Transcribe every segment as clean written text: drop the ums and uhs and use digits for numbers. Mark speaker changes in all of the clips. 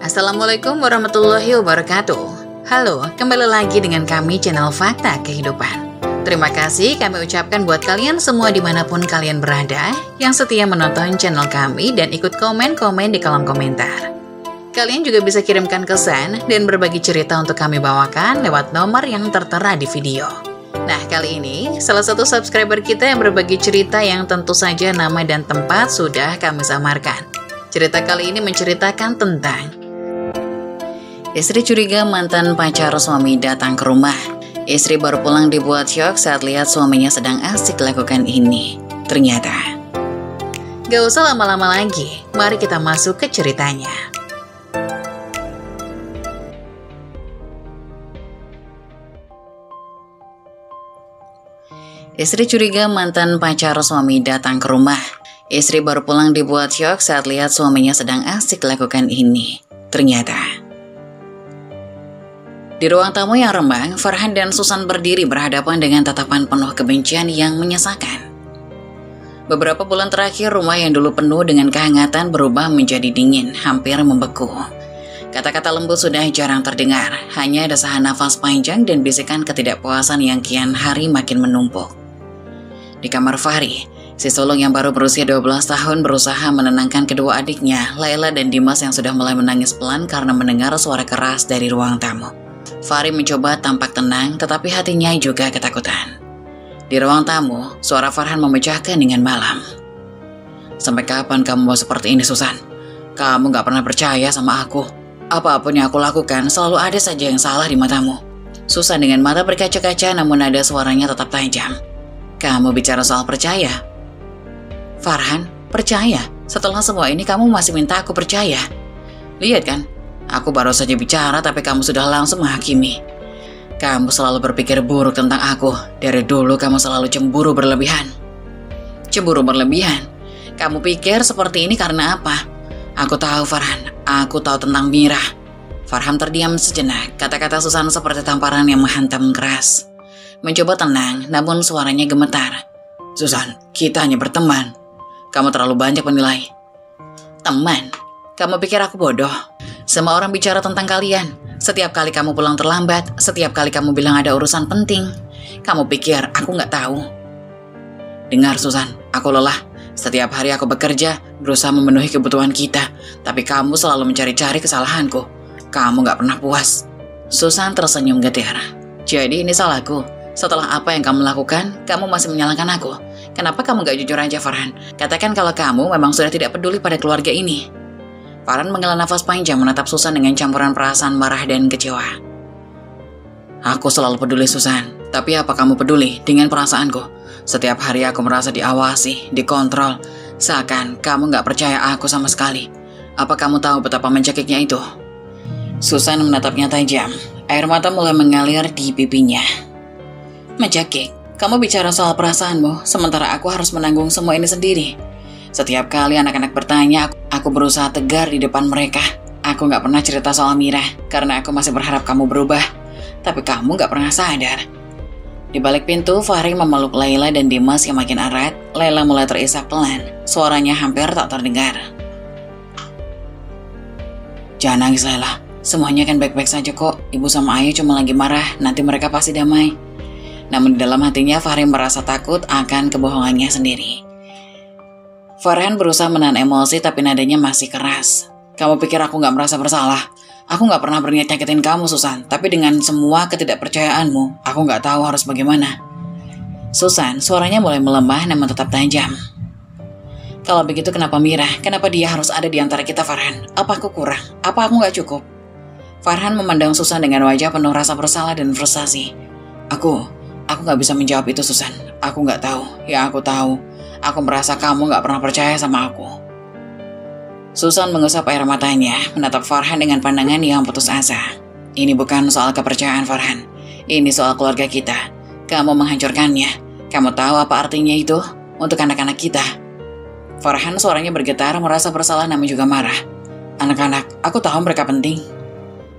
Speaker 1: Assalamualaikum warahmatullahi wabarakatuh. Halo, kembali lagi dengan kami channel Fakta Kehidupan. Terima kasih kami ucapkan buat kalian semua dimanapun kalian berada yang setia menonton channel kami dan ikut komen-komen di kolom komentar. Kalian juga bisa kirimkan kesan dan berbagi cerita untuk kami bawakan lewat nomor yang tertera di video. Nah, kali ini salah satu subscriber kita yang berbagi cerita yang tentu saja nama dan tempat sudah kami samarkan. Cerita kali ini menceritakan tentang istri curiga mantan pacar suami datang ke rumah. Istri baru pulang dibuat syok saat lihat suaminya sedang asik lakukan ini. Ternyata gak usah lama-lama lagi, mari kita masuk ke ceritanya. Istri curiga mantan pacar suami datang ke rumah. Istri baru pulang dibuat syok saat lihat suaminya sedang asik lakukan ini. Ternyata di ruang tamu yang rembang, Farhan dan Susan berdiri berhadapan dengan tatapan penuh kebencian yang menyesakan. Beberapa bulan terakhir, rumah yang dulu penuh dengan kehangatan berubah menjadi dingin, hampir membeku. Kata-kata lembut sudah jarang terdengar, hanya desahan nafas panjang dan bisikan ketidakpuasan yang kian hari makin menumpuk. Di kamar Fahri, si sulung yang baru berusia 12 tahun berusaha menenangkan kedua adiknya, Laila dan Dimas yang sudah mulai menangis pelan karena mendengar suara keras dari ruang tamu. Fahri mencoba tampak tenang, tetapi hatinya juga ketakutan. Di ruang tamu, suara Farhan memecahkan dengan malam. "Sampai kapan kamu mau seperti ini, Susan? Kamu gak pernah percaya sama aku. Apapun yang aku lakukan, selalu ada saja yang salah di matamu." Susan dengan mata berkaca-kaca namun nada suaranya tetap tajam. "Kamu bicara soal percaya?" "Farhan, percaya? Setelah semua ini kamu masih minta aku percaya? Lihat kan? Aku baru saja bicara tapi kamu sudah langsung menghakimi. Kamu selalu berpikir buruk tentang aku. Dari dulu kamu selalu cemburu berlebihan." "Cemburu berlebihan? Kamu pikir seperti ini karena apa?" "Aku tahu, Farhan. Aku tahu tentang Mira." Farhan terdiam sejenak. Kata-kata Susan seperti tamparan yang menghantam keras. Mencoba tenang, namun suaranya gemetar. "Susan, kita hanya berteman. Kamu terlalu banyak menilai." "Teman? Kamu pikir aku bodoh? Semua orang bicara tentang kalian. Setiap kali kamu pulang terlambat, setiap kali kamu bilang ada urusan penting. Kamu pikir aku nggak tahu?" "Dengar, Susan, aku lelah. Setiap hari aku bekerja, berusaha memenuhi kebutuhan kita. Tapi kamu selalu mencari-cari kesalahanku. Kamu nggak pernah puas." Susan tersenyum getir. "Jadi ini salahku? Setelah apa yang kamu lakukan, kamu masih menyalahkan aku. Kenapa kamu gak jujur aja, Farhan? Katakan kalau kamu memang sudah tidak peduli pada keluarga ini." Farhan menghela nafas panjang menatap Susan dengan campuran perasaan marah dan kecewa. "Aku selalu peduli, Susan. Tapi apa kamu peduli dengan perasaanku? Setiap hari aku merasa diawasi, dikontrol. Seakan kamu gak percaya aku sama sekali. Apa kamu tahu betapa mencekiknya itu?" Susan menatapnya tajam. Air mata mulai mengalir di pipinya. "Mencekik? Kamu bicara soal perasaanmu, sementara aku harus menanggung semua ini sendiri. Setiap kali anak-anak bertanya, aku berusaha tegar di depan mereka. Aku gak pernah cerita soal Mira, karena aku masih berharap kamu berubah. Tapi kamu gak pernah sadar." Di balik pintu, Fahri memeluk Laila dan Dimas yang makin erat. Laila mulai terisak pelan, suaranya hampir tak terdengar. "Jangan nangis, Laila. Semuanya kan baik-baik saja kok. Ibu sama ayah cuma lagi marah, nanti mereka pasti damai." Namun di dalam hatinya Fahri merasa takut akan kebohongannya sendiri. Farhan berusaha menahan emosi tapi nadanya masih keras. "Kamu pikir aku gak merasa bersalah? Aku gak pernah berniat nyakitin kamu, Susan. Tapi dengan semua ketidakpercayaanmu, aku gak tahu harus bagaimana." Susan, suaranya mulai melemah namun tetap tajam. "Kalau begitu kenapa Mira? Kenapa dia harus ada di antara kita, Farhan? Apa aku kurang? Apa aku gak cukup?" Farhan memandang Susan dengan wajah penuh rasa bersalah dan frustasi. Aku gak bisa menjawab itu, Susan. Aku gak tahu. Yang aku tahu, aku merasa kamu gak pernah percaya sama aku." Susan mengusap air matanya, menatap Farhan dengan pandangan yang putus asa. "Ini bukan soal kepercayaan, Farhan. Ini soal keluarga kita. Kamu menghancurkannya. Kamu tahu apa artinya itu untuk anak-anak kita?" Farhan suaranya bergetar, merasa bersalah namun juga marah. "Anak-anak, aku tahu mereka penting.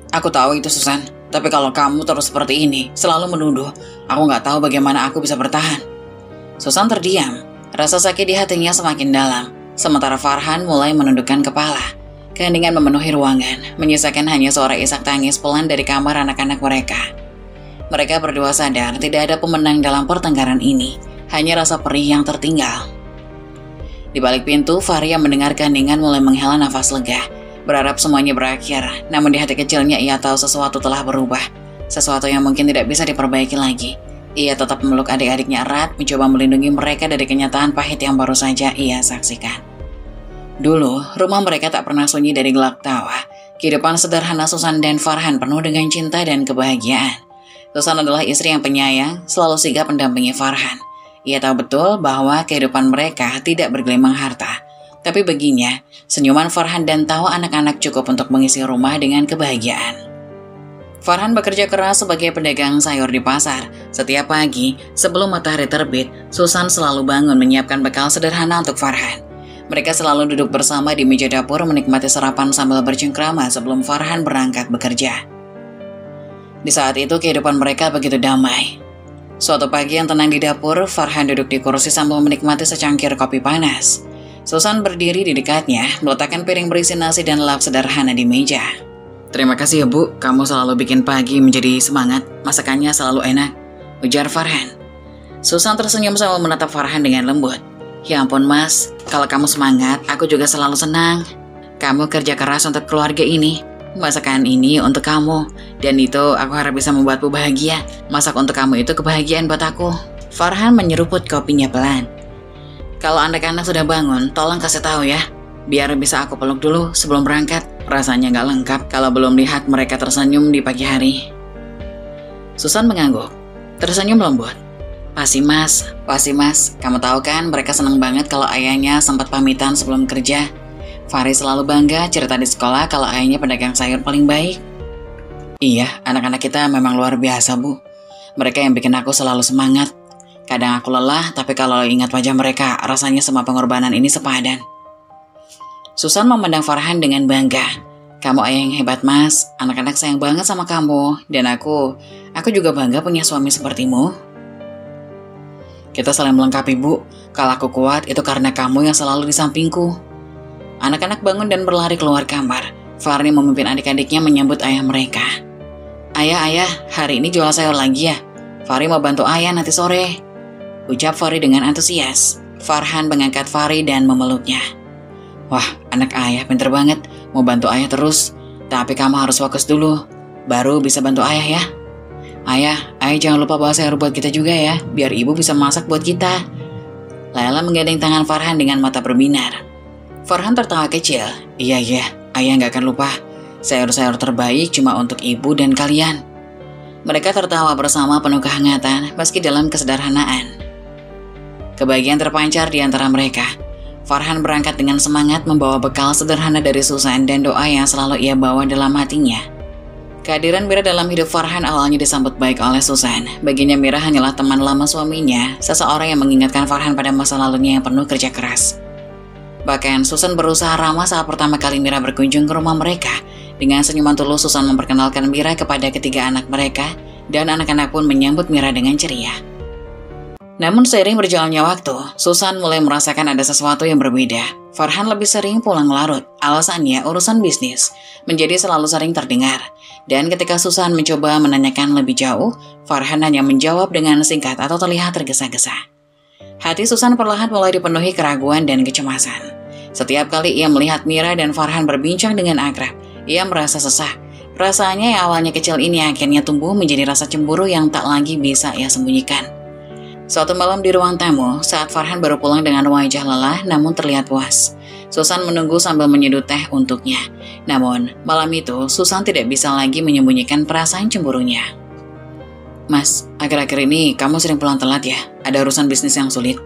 Speaker 1: Aku tahu itu, Susan. Tapi kalau kamu terus seperti ini, selalu menuduh, aku gak tahu bagaimana aku bisa bertahan." Susan terdiam. Rasa sakit di hatinya semakin dalam. Sementara Farhan mulai menundukkan kepala. Keheningan memenuhi ruangan, menyisakan hanya suara isak tangis pelan dari kamar anak-anak mereka. Mereka berdua sadar tidak ada pemenang dalam pertengkaran ini, hanya rasa perih yang tertinggal. Di balik pintu, Faria mendengar keheningan mulai menghela nafas lega, berharap semuanya berakhir. Namun di hati kecilnya ia tahu sesuatu telah berubah, sesuatu yang mungkin tidak bisa diperbaiki lagi. Ia tetap memeluk adik-adiknya erat, mencoba melindungi mereka dari kenyataan pahit yang baru saja ia saksikan. Dulu, rumah mereka tak pernah sunyi dari gelak tawa. Kehidupan sederhana Susan dan Farhan penuh dengan cinta dan kebahagiaan. Susan adalah istri yang penyayang, selalu sigap mendampingi Farhan. Ia tahu betul bahwa kehidupan mereka tidak bergelimang harta. Tapi baginya, senyuman Farhan dan tawa anak-anak cukup untuk mengisi rumah dengan kebahagiaan. Farhan bekerja keras sebagai pedagang sayur di pasar. Setiap pagi, sebelum matahari terbit, Susan selalu bangun menyiapkan bekal sederhana untuk Farhan. Mereka selalu duduk bersama di meja dapur menikmati sarapan sambil bercengkrama sebelum Farhan berangkat bekerja. Di saat itu, kehidupan mereka begitu damai. Suatu pagi yang tenang di dapur, Farhan duduk di kursi sambil menikmati secangkir kopi panas. Susan berdiri di dekatnya, meletakkan piring berisi nasi dan lap sederhana di meja. "Terima kasih ya Bu, kamu selalu bikin pagi menjadi semangat, masakannya selalu enak," ujar Farhan. Susan tersenyum sambil menatap Farhan dengan lembut. "Ya ampun Mas, kalau kamu semangat, aku juga selalu senang. Kamu kerja keras untuk keluarga ini. Masakan ini untuk kamu, dan itu aku harap bisa membuatmu bahagia. Masak untuk kamu itu kebahagiaan buat aku." Farhan menyeruput kopinya pelan. "Kalau anak-anak sudah bangun, tolong kasih tahu ya, biar bisa aku peluk dulu sebelum berangkat. Rasanya gak lengkap kalau belum lihat mereka tersenyum di pagi hari." Susan mengangguk, tersenyum lembut. Pasti mas, kamu tahu kan mereka senang banget kalau ayahnya sempat pamitan sebelum kerja. Fahri selalu bangga cerita di sekolah kalau ayahnya pedagang sayur paling baik." "Iya, anak-anak kita memang luar biasa Bu. Mereka yang bikin aku selalu semangat. Kadang aku lelah, tapi kalau ingat wajah mereka, rasanya semua pengorbanan ini sepadan." Susan memandang Farhan dengan bangga. "Kamu ayah yang hebat Mas, anak-anak sayang banget sama kamu, dan aku juga bangga punya suami sepertimu." "Kita saling melengkapi Bu, kalau aku kuat itu karena kamu yang selalu di sampingku." Anak-anak bangun dan berlari keluar kamar. Farni memimpin adik-adiknya menyambut ayah mereka. Ayah, hari ini jual sayur lagi ya? Fahri mau bantu ayah nanti sore," ucap Fahri dengan antusias. Farhan mengangkat Fahri dan memeluknya. "Wah, anak ayah pinter banget, mau bantu ayah terus. Tapi kamu harus fokus dulu, baru bisa bantu ayah ya. Ayah jangan lupa bawa sayur buat kita juga ya, biar ibu bisa masak buat kita." Laila menggandeng tangan Farhan dengan mata berbinar. Farhan tertawa kecil. Iya, ayah gak akan lupa. Sayur-sayur terbaik cuma untuk ibu dan kalian." Mereka tertawa bersama penuh kehangatan meski dalam kesederhanaan. Kebahagiaan terpancar di antara mereka. Farhan berangkat dengan semangat membawa bekal sederhana dari Susan dan doa yang selalu ia bawa dalam hatinya. Kehadiran Mira dalam hidup Farhan awalnya disambut baik oleh Susan. Baginya Mira hanyalah teman lama suaminya, seseorang yang mengingatkan Farhan pada masa lalunya yang penuh kerja keras. Bahkan Susan berusaha ramah saat pertama kali Mira berkunjung ke rumah mereka. Dengan senyuman tulus Susan memperkenalkan Mira kepada ketiga anak mereka, dan anak-anak pun menyambut Mira dengan ceria. Namun seiring berjalannya waktu, Susan mulai merasakan ada sesuatu yang berbeda. Farhan lebih sering pulang larut, alasannya urusan bisnis, menjadi selalu sering terdengar. Dan ketika Susan mencoba menanyakan lebih jauh, Farhan hanya menjawab dengan singkat atau terlihat tergesa-gesa. Hati Susan perlahan mulai dipenuhi keraguan dan kecemasan. Setiap kali ia melihat Mira dan Farhan berbincang dengan akrab, ia merasa sesah. Rasanya yang awalnya kecil ini akhirnya tumbuh menjadi rasa cemburu yang tak lagi bisa ia sembunyikan. Suatu malam di ruang tamu, saat Farhan baru pulang dengan wajah lelah namun terlihat puas, Susan menunggu sambil menyeduh teh untuknya. Namun, malam itu Susan tidak bisa lagi menyembunyikan perasaan cemburunya. "Mas, akhir-akhir ini kamu sering pulang telat ya? Ada urusan bisnis yang sulit?"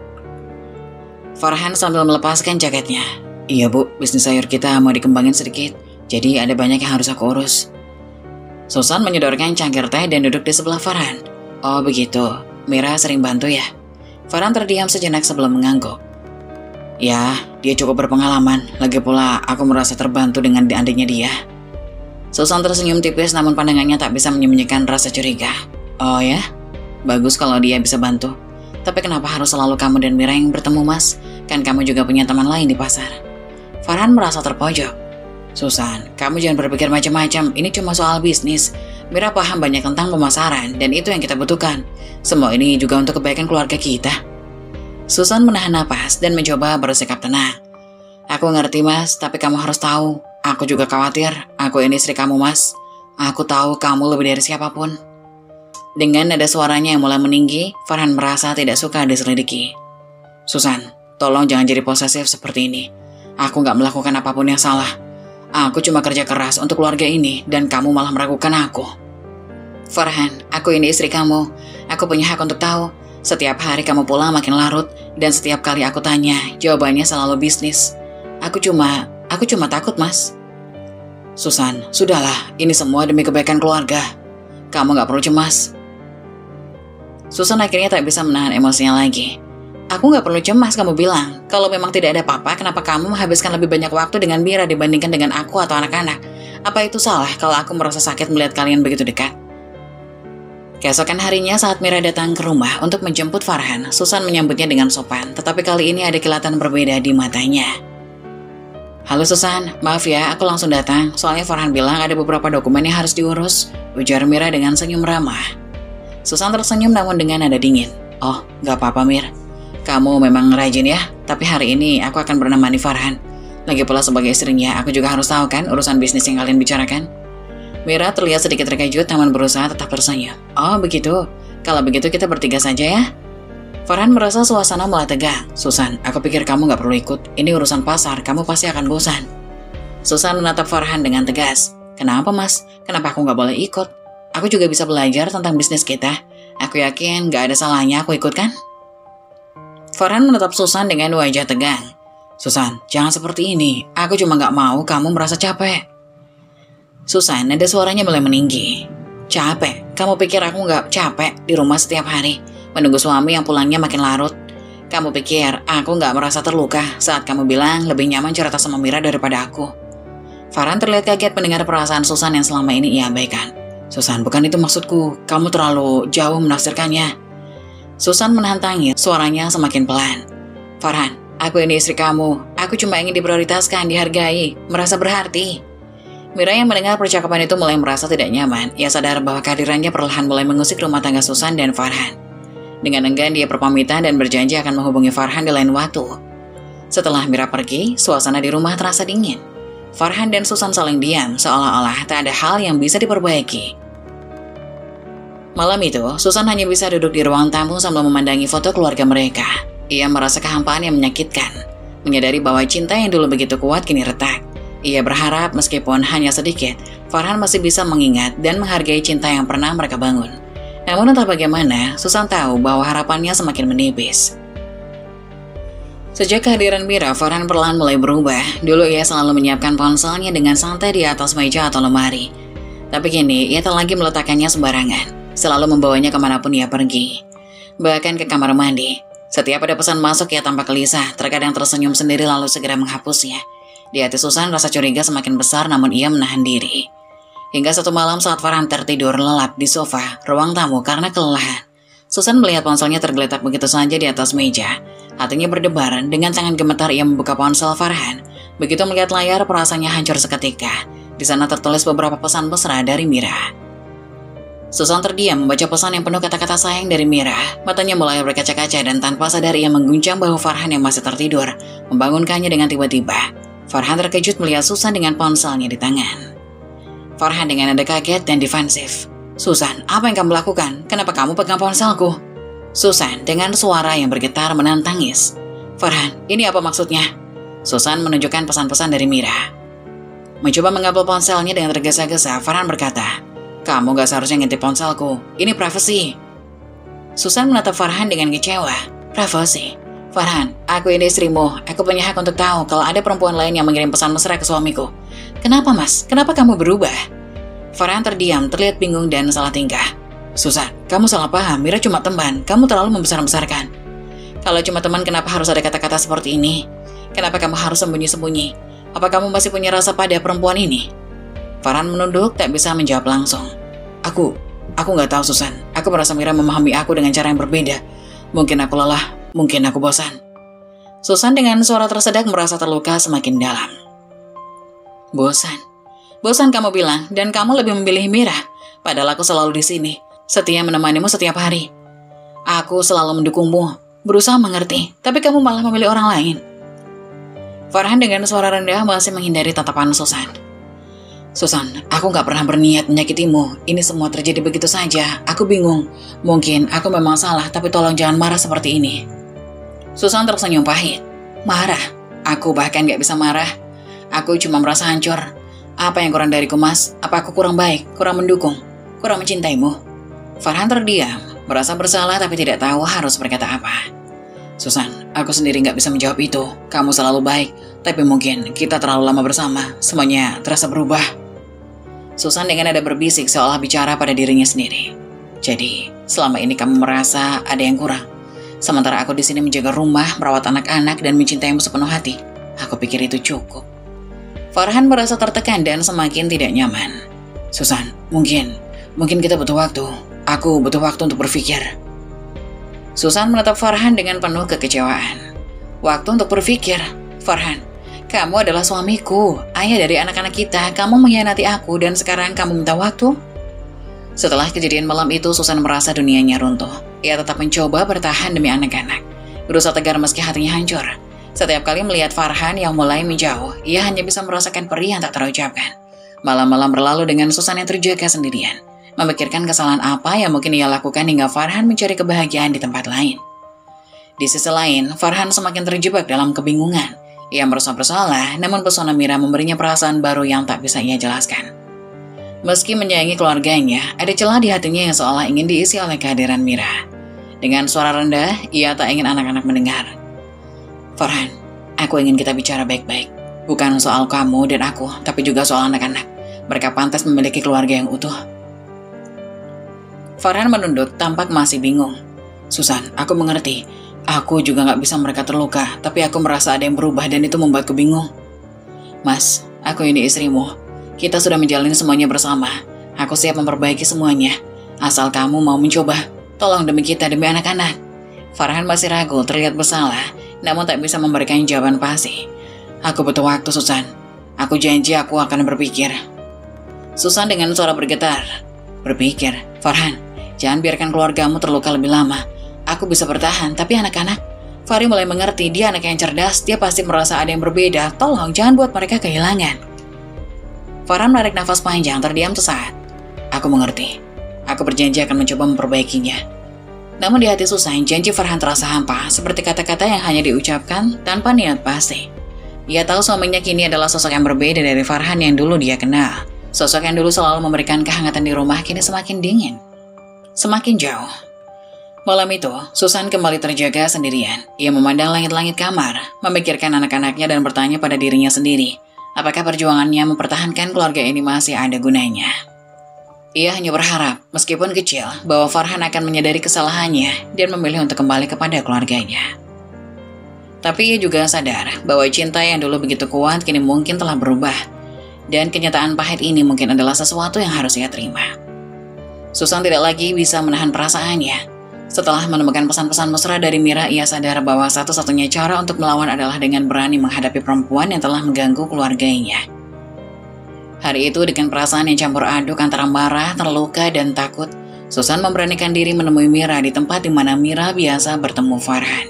Speaker 1: Farhan sambil melepaskan jaketnya. "Iya Bu, bisnis sayur kita mau dikembangin sedikit, jadi ada banyak yang harus aku urus." Susan menyodorkan cangkir teh dan duduk di sebelah Farhan. "Oh begitu, Mira sering bantu ya?" Farhan terdiam sejenak sebelum mengangguk. "Ya, dia cukup berpengalaman, lagi pula aku merasa terbantu dengan adiknya dia." Susan tersenyum tipis namun pandangannya tak bisa menyembunyikan rasa curiga. "Oh ya, bagus kalau dia bisa bantu. Tapi kenapa harus selalu kamu dan Mira yang bertemu Mas? Kan kamu juga punya teman lain di pasar." Farhan merasa terpojok. Susan, kamu jangan berpikir macam-macam, ini cuma soal bisnis. Mira paham banyak tentang pemasaran, dan itu yang kita butuhkan. Semua ini juga untuk kebaikan keluarga kita. Susan menahan napas dan mencoba bersikap tenang. Aku ngerti mas, tapi kamu harus tahu. Aku juga khawatir, aku ini istri kamu mas. Aku tahu kamu lebih dari siapapun. Dengan nada suaranya yang mulai meninggi, Farhan merasa tidak suka diselidiki. Susan, tolong jangan jadi posesif seperti ini. Aku gak melakukan apapun yang salah. Aku cuma kerja keras untuk keluarga ini dan kamu malah meragukan aku. Farhan, aku ini istri kamu. Aku punya hak untuk tahu. Setiap hari kamu pulang makin larut dan setiap kali aku tanya, jawabannya selalu bisnis. Aku cuma takut, Mas. Susan, sudahlah. Ini semua demi kebaikan keluarga. Kamu gak perlu cemas. Susan akhirnya tak bisa menahan emosinya lagi. Aku gak perlu cemas, kamu bilang. Kalau memang tidak ada apa-apa, kenapa kamu menghabiskan lebih banyak waktu dengan Mira dibandingkan dengan aku atau anak-anak? Apa itu salah kalau aku merasa sakit melihat kalian begitu dekat? Keesokan harinya saat Mira datang ke rumah untuk menjemput Farhan, Susan menyambutnya dengan sopan, tetapi kali ini ada kilatan berbeda di matanya. Halo Susan, maaf ya, aku langsung datang. Soalnya Farhan bilang ada beberapa dokumen yang harus diurus, ujar Mira dengan senyum ramah. Susan tersenyum namun dengan nada dingin. Oh, gak apa-apa Mir. Kamu memang rajin ya, tapi hari ini aku akan menemani Farhan. Lagi pula sebagai istrinya, aku juga harus tahu kan urusan bisnis yang kalian bicarakan. Mira terlihat sedikit terkejut namun berusaha tetap tersenyum. Oh begitu, kalau begitu kita bertiga saja ya. Farhan merasa suasana mulai tegang. Susan, aku pikir kamu gak perlu ikut. Ini urusan pasar, kamu pasti akan bosan. Susan menatap Farhan dengan tegas. Kenapa mas? Kenapa aku gak boleh ikut? Aku juga bisa belajar tentang bisnis kita. Aku yakin gak ada salahnya aku ikut kan? Farhan menatap Susan dengan wajah tegang. Susan, jangan seperti ini. Aku cuma gak mau kamu merasa capek. Susan, nada suaranya mulai meninggi. Capek? Kamu pikir aku gak capek di rumah setiap hari? Menunggu suami yang pulangnya makin larut? Kamu pikir aku gak merasa terluka saat kamu bilang lebih nyaman cerita sama Mira daripada aku? Farhan terlihat kaget mendengar perasaan Susan yang selama ini ia abaikan. Susan, bukan itu maksudku. Kamu terlalu jauh menafsirkannya. Susan menahan tangis, suaranya semakin pelan. Farhan, aku ini istri kamu. Aku cuma ingin diprioritaskan, dihargai, merasa berarti. Mira yang mendengar percakapan itu mulai merasa tidak nyaman. Ia sadar bahwa kehadirannya perlahan mulai mengusik rumah tangga Susan dan Farhan. Dengan enggan dia berpamitan dan berjanji akan menghubungi Farhan di lain waktu. Setelah Mira pergi, suasana di rumah terasa dingin. Farhan dan Susan saling diam, seolah-olah tak ada hal yang bisa diperbaiki. Malam itu, Susan hanya bisa duduk di ruang tamu sambil memandangi foto keluarga mereka. Ia merasa kehampaan yang menyakitkan. Menyadari bahwa cinta yang dulu begitu kuat kini retak. Ia berharap meskipun hanya sedikit, Farhan masih bisa mengingat dan menghargai cinta yang pernah mereka bangun. Namun entah bagaimana, Susan tahu bahwa harapannya semakin menipis. Sejak kehadiran Mira, Farhan perlahan mulai berubah. Dulu ia selalu menyiapkan ponselnya dengan santai di atas meja atau lemari. Tapi kini ia tak lagi meletakkannya sembarangan. Selalu membawanya kemanapun ia pergi. Bahkan ke kamar mandi. Setiap ada pesan masuk ia tampak gelisah, terkadang tersenyum sendiri lalu segera menghapusnya. Di hati Susan rasa curiga semakin besar namun ia menahan diri. Hingga satu malam saat Farhan tertidur lelap di sofa ruang tamu karena kelelahan. Susan melihat ponselnya tergeletak begitu saja di atas meja. Hatinya berdebar, dengan tangan gemetar ia membuka ponsel Farhan. Begitu melihat layar, perasaannya hancur seketika. Di sana tertulis beberapa pesan mesra dari Mira. Susan terdiam membaca pesan yang penuh kata-kata sayang dari Mira. Matanya mulai berkaca-kaca dan tanpa sadar ia mengguncang bahu Farhan yang masih tertidur, membangunkannya dengan tiba-tiba. Farhan terkejut melihat Susan dengan ponselnya di tangan. Farhan dengan nada kaget dan defensif. Susan, apa yang kamu lakukan? Kenapa kamu pegang ponselku? Susan dengan suara yang bergetar menahan tangis. Farhan, ini apa maksudnya? Susan menunjukkan pesan-pesan dari Mira. Mencoba mengambil ponselnya dengan tergesa-gesa, Farhan berkata, kamu gak seharusnya ngintip ponselku. Ini privasi. Susan menatap Farhan dengan kecewa. Privasi? Farhan, aku ini istrimu. Aku punya hak untuk tahu kalau ada perempuan lain yang mengirim pesan mesra ke suamiku. Kenapa mas? Kenapa kamu berubah? Farhan terdiam, terlihat bingung dan salah tingkah. Susan, kamu salah paham. Mira cuma teman. Kamu terlalu membesar-besarkan. Kalau cuma teman, kenapa harus ada kata-kata seperti ini? Kenapa kamu harus sembunyi-sembunyi? Apa kamu masih punya rasa pada perempuan ini? Farhan menunduk, tak bisa menjawab langsung. Aku gak tahu Susan. Aku merasa Mira memahami aku dengan cara yang berbeda. Mungkin aku lelah, mungkin aku bosan. Susan dengan suara tersedak merasa terluka semakin dalam. Bosan. Bosan kamu bilang, dan kamu lebih memilih Mira. Padahal aku selalu di sini, setia menemanimu setiap hari. Aku selalu mendukungmu, berusaha mengerti, tapi kamu malah memilih orang lain. Farhan dengan suara rendah masih menghindari tatapan Susan. Susan, aku gak pernah berniat menyakitimu. Ini semua terjadi begitu saja. Aku bingung. Mungkin aku memang salah, tapi tolong jangan marah seperti ini. Susan tersenyum pahit. Marah? Aku bahkan gak bisa marah. Aku cuma merasa hancur. Apa yang kurang dariku, Mas? Apa aku kurang baik, kurang mendukung, kurang mencintaimu? Farhan terdiam, merasa bersalah tapi tidak tahu harus berkata apa. Susan, aku sendiri gak bisa menjawab itu. Kamu selalu baik, tapi mungkin kita terlalu lama bersama. Semuanya terasa berubah. Susan dengan nada berbisik seolah bicara pada dirinya sendiri. Jadi, selama ini kamu merasa ada yang kurang. Sementara aku di sini menjaga rumah, merawat anak-anak, dan mencintaimu sepenuh hati. Aku pikir itu cukup. Farhan merasa tertekan dan semakin tidak nyaman. Susan, mungkin kita butuh waktu. Aku butuh waktu untuk berpikir. Susan menatap Farhan dengan penuh kekecewaan. Waktu untuk berpikir? Farhan, kamu adalah suamiku, ayah dari anak-anak kita. Kamu mengkhianati aku dan sekarang kamu minta waktu? Setelah kejadian malam itu, Susan merasa dunianya runtuh. Ia tetap mencoba bertahan demi anak-anak. Berusaha tegar meski hatinya hancur. Setiap kali melihat Farhan yang mulai menjauh, ia hanya bisa merasakan perih yang tak terucapkan. Malam-malam berlalu dengan Susan yang terjaga sendirian, memikirkan kesalahan apa yang mungkin ia lakukan hingga Farhan mencari kebahagiaan di tempat lain. Di sisi lain, Farhan semakin terjebak dalam kebingungan. Ia merasa bersalah, namun pesona Mira memberinya perasaan baru yang tak bisa ia jelaskan. Meski menyayangi keluarganya, ada celah di hatinya yang seolah ingin diisi oleh kehadiran Mira. Dengan suara rendah, ia tak ingin anak-anak mendengar. Farhan, aku ingin kita bicara baik-baik. Bukan soal kamu dan aku, tapi juga soal anak-anak. Mereka pantas memiliki keluarga yang utuh. Farhan menunduk, tampak masih bingung. Susan, aku mengerti. Aku juga gak bisa mereka terluka, tapi aku merasa ada yang berubah dan itu membuatku bingung. Mas, aku ini istrimu. Kita sudah menjalani semuanya bersama. Aku siap memperbaiki semuanya. Asal kamu mau mencoba. Tolong demi kita, demi anak-anak. Farhan masih ragu, terlihat bersalah, namun tak bisa memberikan jawaban pasti. Aku butuh waktu, Susan. Aku janji aku akan berpikir. Susan dengan suara bergetar. Berpikir, Farhan, jangan biarkan keluargamu terluka lebih lama. Aku bisa bertahan, tapi anak-anak. Fahri mulai mengerti, dia anak yang cerdas, dia pasti merasa ada yang berbeda. Tolong, jangan buat mereka kehilangan. Farhan menarik nafas panjang, terdiam sesaat. Aku mengerti. Aku berjanji akan mencoba memperbaikinya. Namun di hati Susan, janji Farhan terasa hampa, seperti kata-kata yang hanya diucapkan tanpa niat pasti. Ia tahu suaminya kini adalah sosok yang berbeda dari Farhan yang dulu dia kenal. Sosok yang dulu selalu memberikan kehangatan di rumah kini semakin dingin. Semakin jauh. Malam itu, Susan kembali terjaga sendirian. Ia memandang langit-langit kamar, memikirkan anak-anaknya dan bertanya pada dirinya sendiri, apakah perjuangannya mempertahankan keluarga ini masih ada gunanya. Ia hanya berharap, meskipun kecil, bahwa Farhan akan menyadari kesalahannya dan memilih untuk kembali kepada keluarganya. Tapi ia juga sadar bahwa cinta yang dulu begitu kuat kini mungkin telah berubah, dan kenyataan pahit ini mungkin adalah sesuatu yang harus ia terima. Susan tidak lagi bisa menahan perasaannya. Setelah menemukan pesan-pesan mesra dari Mira, ia sadar bahwa satu-satunya cara untuk melawan adalah dengan berani menghadapi perempuan yang telah mengganggu keluarganya. Hari itu dengan perasaan yang campur aduk antara marah, terluka, dan takut, Susan memberanikan diri menemui Mira di tempat di mana Mira biasa bertemu Farhan.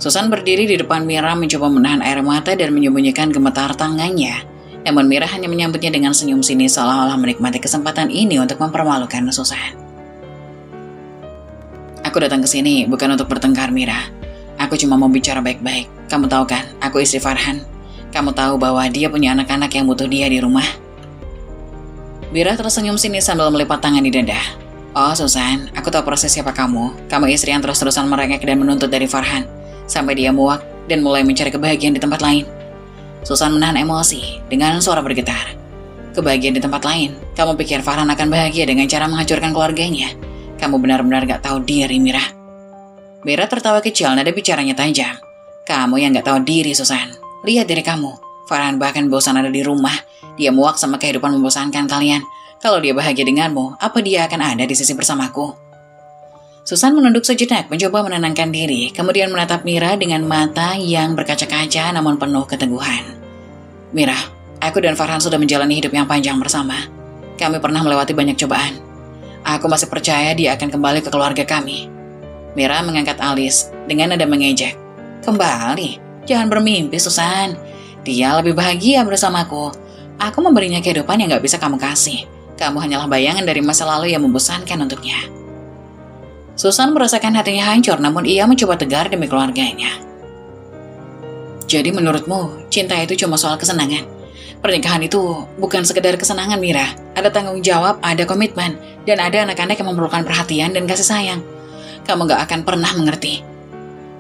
Speaker 1: Susan berdiri di depan Mira mencoba menahan air mata dan menyembunyikan gemetar tangannya. Namun Mira hanya menyambutnya dengan senyum sinis seolah-olah menikmati kesempatan ini untuk mempermalukan Susan. Aku datang ke sini bukan untuk bertengkar, Mira. Aku cuma mau bicara baik-baik. Kamu tahu kan, aku istri Farhan. Kamu tahu bahwa dia punya anak-anak yang butuh dia di rumah. Mira tersenyum sinis sambil melipat tangan di dada. Oh Susan, aku tahu proses siapa kamu. Kamu istri yang terus-terusan merengek dan menuntut dari Farhan, sampai dia muak dan mulai mencari kebahagiaan di tempat lain. Susan menahan emosi dengan suara bergetar. Kebahagiaan di tempat lain? Kamu pikir Farhan akan bahagia dengan cara menghancurkan keluarganya? Kamu benar-benar gak tahu diri, Mira. Mira tertawa kecil, nada bicaranya tajam. Kamu yang gak tahu diri, Susan. Lihat diri kamu. Farhan bahkan bosan ada di rumah. Dia muak sama kehidupan membosankan kalian. Kalau dia bahagia denganmu, apa dia akan ada di sisi bersamaku? Susan menunduk sejenak, mencoba menenangkan diri, kemudian menatap Mira dengan mata yang berkaca-kaca namun penuh keteguhan. Mira, aku dan Farhan sudah menjalani hidup yang panjang bersama. Kami pernah melewati banyak cobaan. Aku masih percaya dia akan kembali ke keluarga kami. Mira mengangkat alis dengan nada mengejek. Kembali? Jangan bermimpi, Susan. Dia lebih bahagia bersamaku. Aku memberinya kehidupan yang gak bisa kamu kasih. Kamu hanyalah bayangan dari masa lalu yang membosankan untuknya. Susan merasakan hatinya hancur, namun ia mencoba tegar demi keluarganya. Jadi menurutmu, cinta itu cuma soal kesenangan? Pernikahan itu bukan sekedar kesenangan, Mira. Ada tanggung jawab, ada komitmen, dan ada anak-anak yang memerlukan perhatian dan kasih sayang. Kamu gak akan pernah mengerti.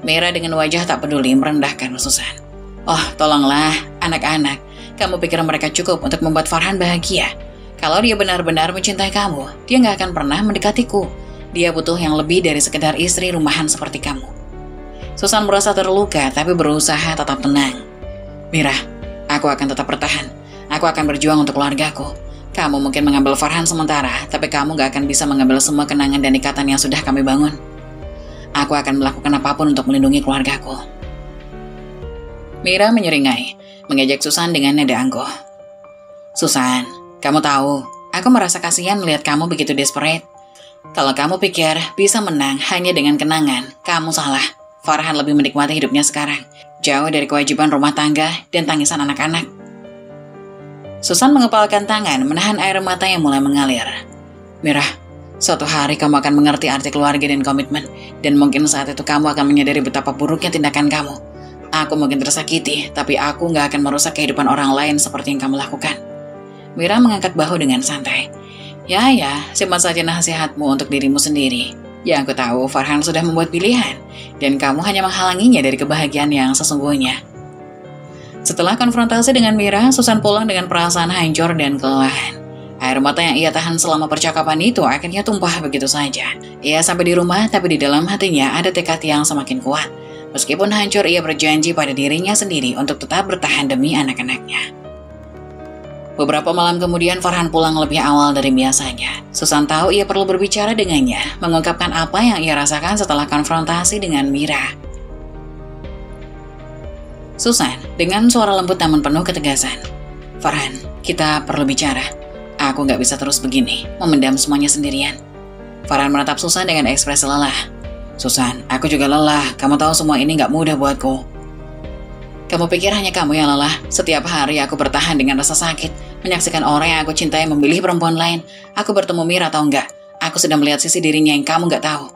Speaker 1: Mira dengan wajah tak peduli merendahkan Susan. Oh, tolonglah, anak-anak. Kamu pikir mereka cukup untuk membuat Farhan bahagia? Kalau dia benar-benar mencintai kamu, dia gak akan pernah mendekatiku. Dia butuh yang lebih dari sekedar istri rumahan seperti kamu. Susan merasa terluka, tapi berusaha tetap tenang. Mira, aku akan tetap bertahan. Aku akan berjuang untuk keluargaku. Kamu mungkin mengambil Farhan sementara, tapi kamu gak akan bisa mengambil semua kenangan dan ikatan yang sudah kami bangun. Aku akan melakukan apapun untuk melindungi keluargaku. Mira menyeringai, mengejek Susan dengan nada angkuh. Susan, kamu tahu, aku merasa kasihan melihat kamu begitu desperate. Kalau kamu pikir bisa menang hanya dengan kenangan, kamu salah. Farhan lebih menikmati hidupnya sekarang, jauh dari kewajiban rumah tangga dan tangisan anak-anak. Susan mengepalkan tangan, menahan air mata yang mulai mengalir. Mira, suatu hari kamu akan mengerti arti keluarga dan komitmen, dan mungkin saat itu kamu akan menyadari betapa buruknya tindakan kamu. Aku mungkin tersakiti, tapi aku gak akan merusak kehidupan orang lain seperti yang kamu lakukan. Mira mengangkat bahu dengan santai. Ya, simpan saja nasihatmu untuk dirimu sendiri. Ya, aku tahu Farhan sudah membuat pilihan, dan kamu hanya menghalanginya dari kebahagiaan yang sesungguhnya. Setelah konfrontasi dengan Mira, Susan pulang dengan perasaan hancur dan kelelahan. Air mata yang ia tahan selama percakapan itu akhirnya tumpah begitu saja. Ia sampai di rumah, tapi di dalam hatinya ada tekad yang semakin kuat. Meskipun hancur, ia berjanji pada dirinya sendiri untuk tetap bertahan demi anak-anaknya. Beberapa malam kemudian Farhan pulang lebih awal dari biasanya. Susan tahu ia perlu berbicara dengannya, mengungkapkan apa yang ia rasakan setelah konfrontasi dengan Mira. Susan, dengan suara lembut namun penuh ketegasan. Farhan, kita perlu bicara. Aku gak bisa terus begini, memendam semuanya sendirian. Farhan menatap Susan dengan ekspresi lelah. Susan, aku juga lelah. Kamu tahu semua ini gak mudah buatku. Kamu pikir hanya kamu yang lelah? Setiap hari aku bertahan dengan rasa sakit, menyaksikan orang yang aku cintai memilih perempuan lain. Aku bertemu Mira atau enggak? Aku sudah melihat sisi dirinya yang kamu gak tahu.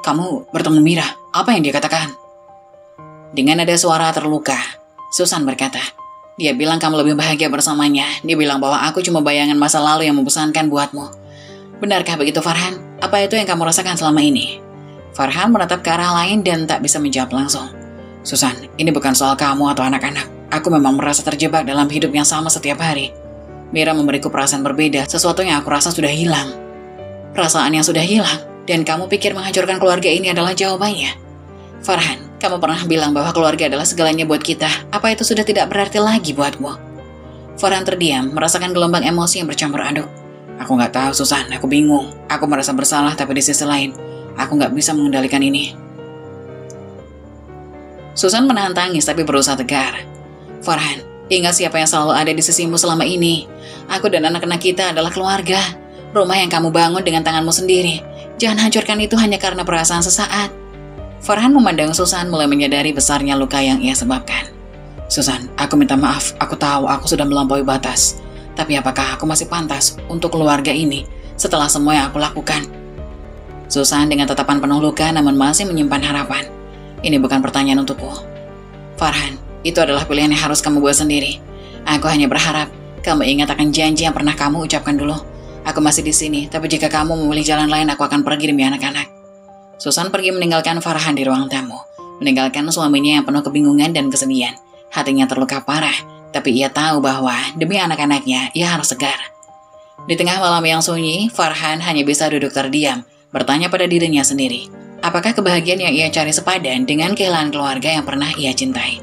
Speaker 1: Kamu bertemu Mira? Apa yang dia katakan? Dengan nada suara terluka, Susan berkata, dia bilang kamu lebih bahagia bersamanya. Dia bilang bahwa aku cuma bayangan masa lalu yang membosankan buatmu. Benarkah begitu, Farhan? Apa itu yang kamu rasakan selama ini? Farhan menatap ke arah lain dan tak bisa menjawab langsung. Susan, ini bukan soal kamu atau anak-anak. Aku memang merasa terjebak dalam hidup yang sama setiap hari. Mira memberiku perasaan berbeda, sesuatu yang aku rasa sudah hilang. Perasaan yang sudah hilang, dan kamu pikir menghancurkan keluarga ini adalah jawabannya? Farhan, kamu pernah bilang bahwa keluarga adalah segalanya buat kita. Apa itu sudah tidak berarti lagi buatmu? Farhan terdiam, merasakan gelombang emosi yang bercampur aduk. Aku gak tahu, Susan. Aku bingung. Aku merasa bersalah, tapi di sisi lain, aku gak bisa mengendalikan ini. Susan menahan tangis tapi berusaha tegar. Farhan, ingat siapa yang selalu ada di sisimu selama ini. Aku dan anak-anak kita adalah keluarga. Rumah yang kamu bangun dengan tanganmu sendiri. Jangan hancurkan itu hanya karena perasaan sesaat. Farhan memandang Susan mulai menyadari besarnya luka yang ia sebabkan. Susan, aku minta maaf. Aku tahu aku sudah melampaui batas. Tapi apakah aku masih pantas untuk keluarga ini setelah semua yang aku lakukan? Susan dengan tatapan penuh luka namun masih menyimpan harapan. Ini bukan pertanyaan untukku. Farhan, itu adalah pilihan yang harus kamu buat sendiri. Aku hanya berharap kamu ingat akan janji yang pernah kamu ucapkan dulu. Aku masih di sini, tapi jika kamu memilih jalan lain, aku akan pergi demi anak-anak. Susan pergi meninggalkan Farhan di ruang tamu, meninggalkan suaminya yang penuh kebingungan dan kesedihan. Hatinya terluka parah, tapi ia tahu bahwa demi anak-anaknya, ia harus segar. Di tengah malam yang sunyi, Farhan hanya bisa duduk terdiam, bertanya pada dirinya sendiri. Apakah kebahagiaan yang ia cari sepadan dengan kehilangan keluarga yang pernah ia cintai?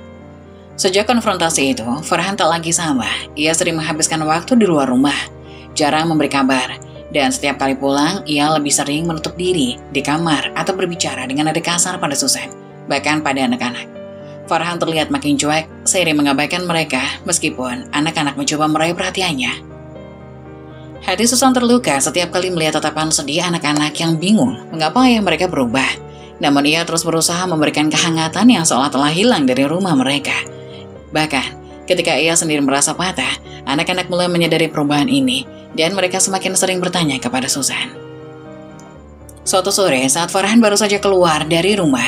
Speaker 1: Sejak konfrontasi itu, Farhan tak lagi sama. Ia sering menghabiskan waktu di luar rumah, jarang memberi kabar, dan setiap kali pulang, ia lebih sering menutup diri di kamar atau berbicara dengan nada kasar pada Susan, bahkan pada anak-anak. Farhan terlihat makin cuek, seiring mengabaikan mereka meskipun anak-anak mencoba meraih perhatiannya. Hati Susan terluka setiap kali melihat tatapan sedih anak-anak yang bingung mengapa ayah mereka berubah. Namun ia terus berusaha memberikan kehangatan yang seolah telah hilang dari rumah mereka. Bahkan, ketika ia sendiri merasa patah, anak-anak mulai menyadari perubahan ini dan mereka semakin sering bertanya kepada Susan. Suatu sore saat Farhan baru saja keluar dari rumah,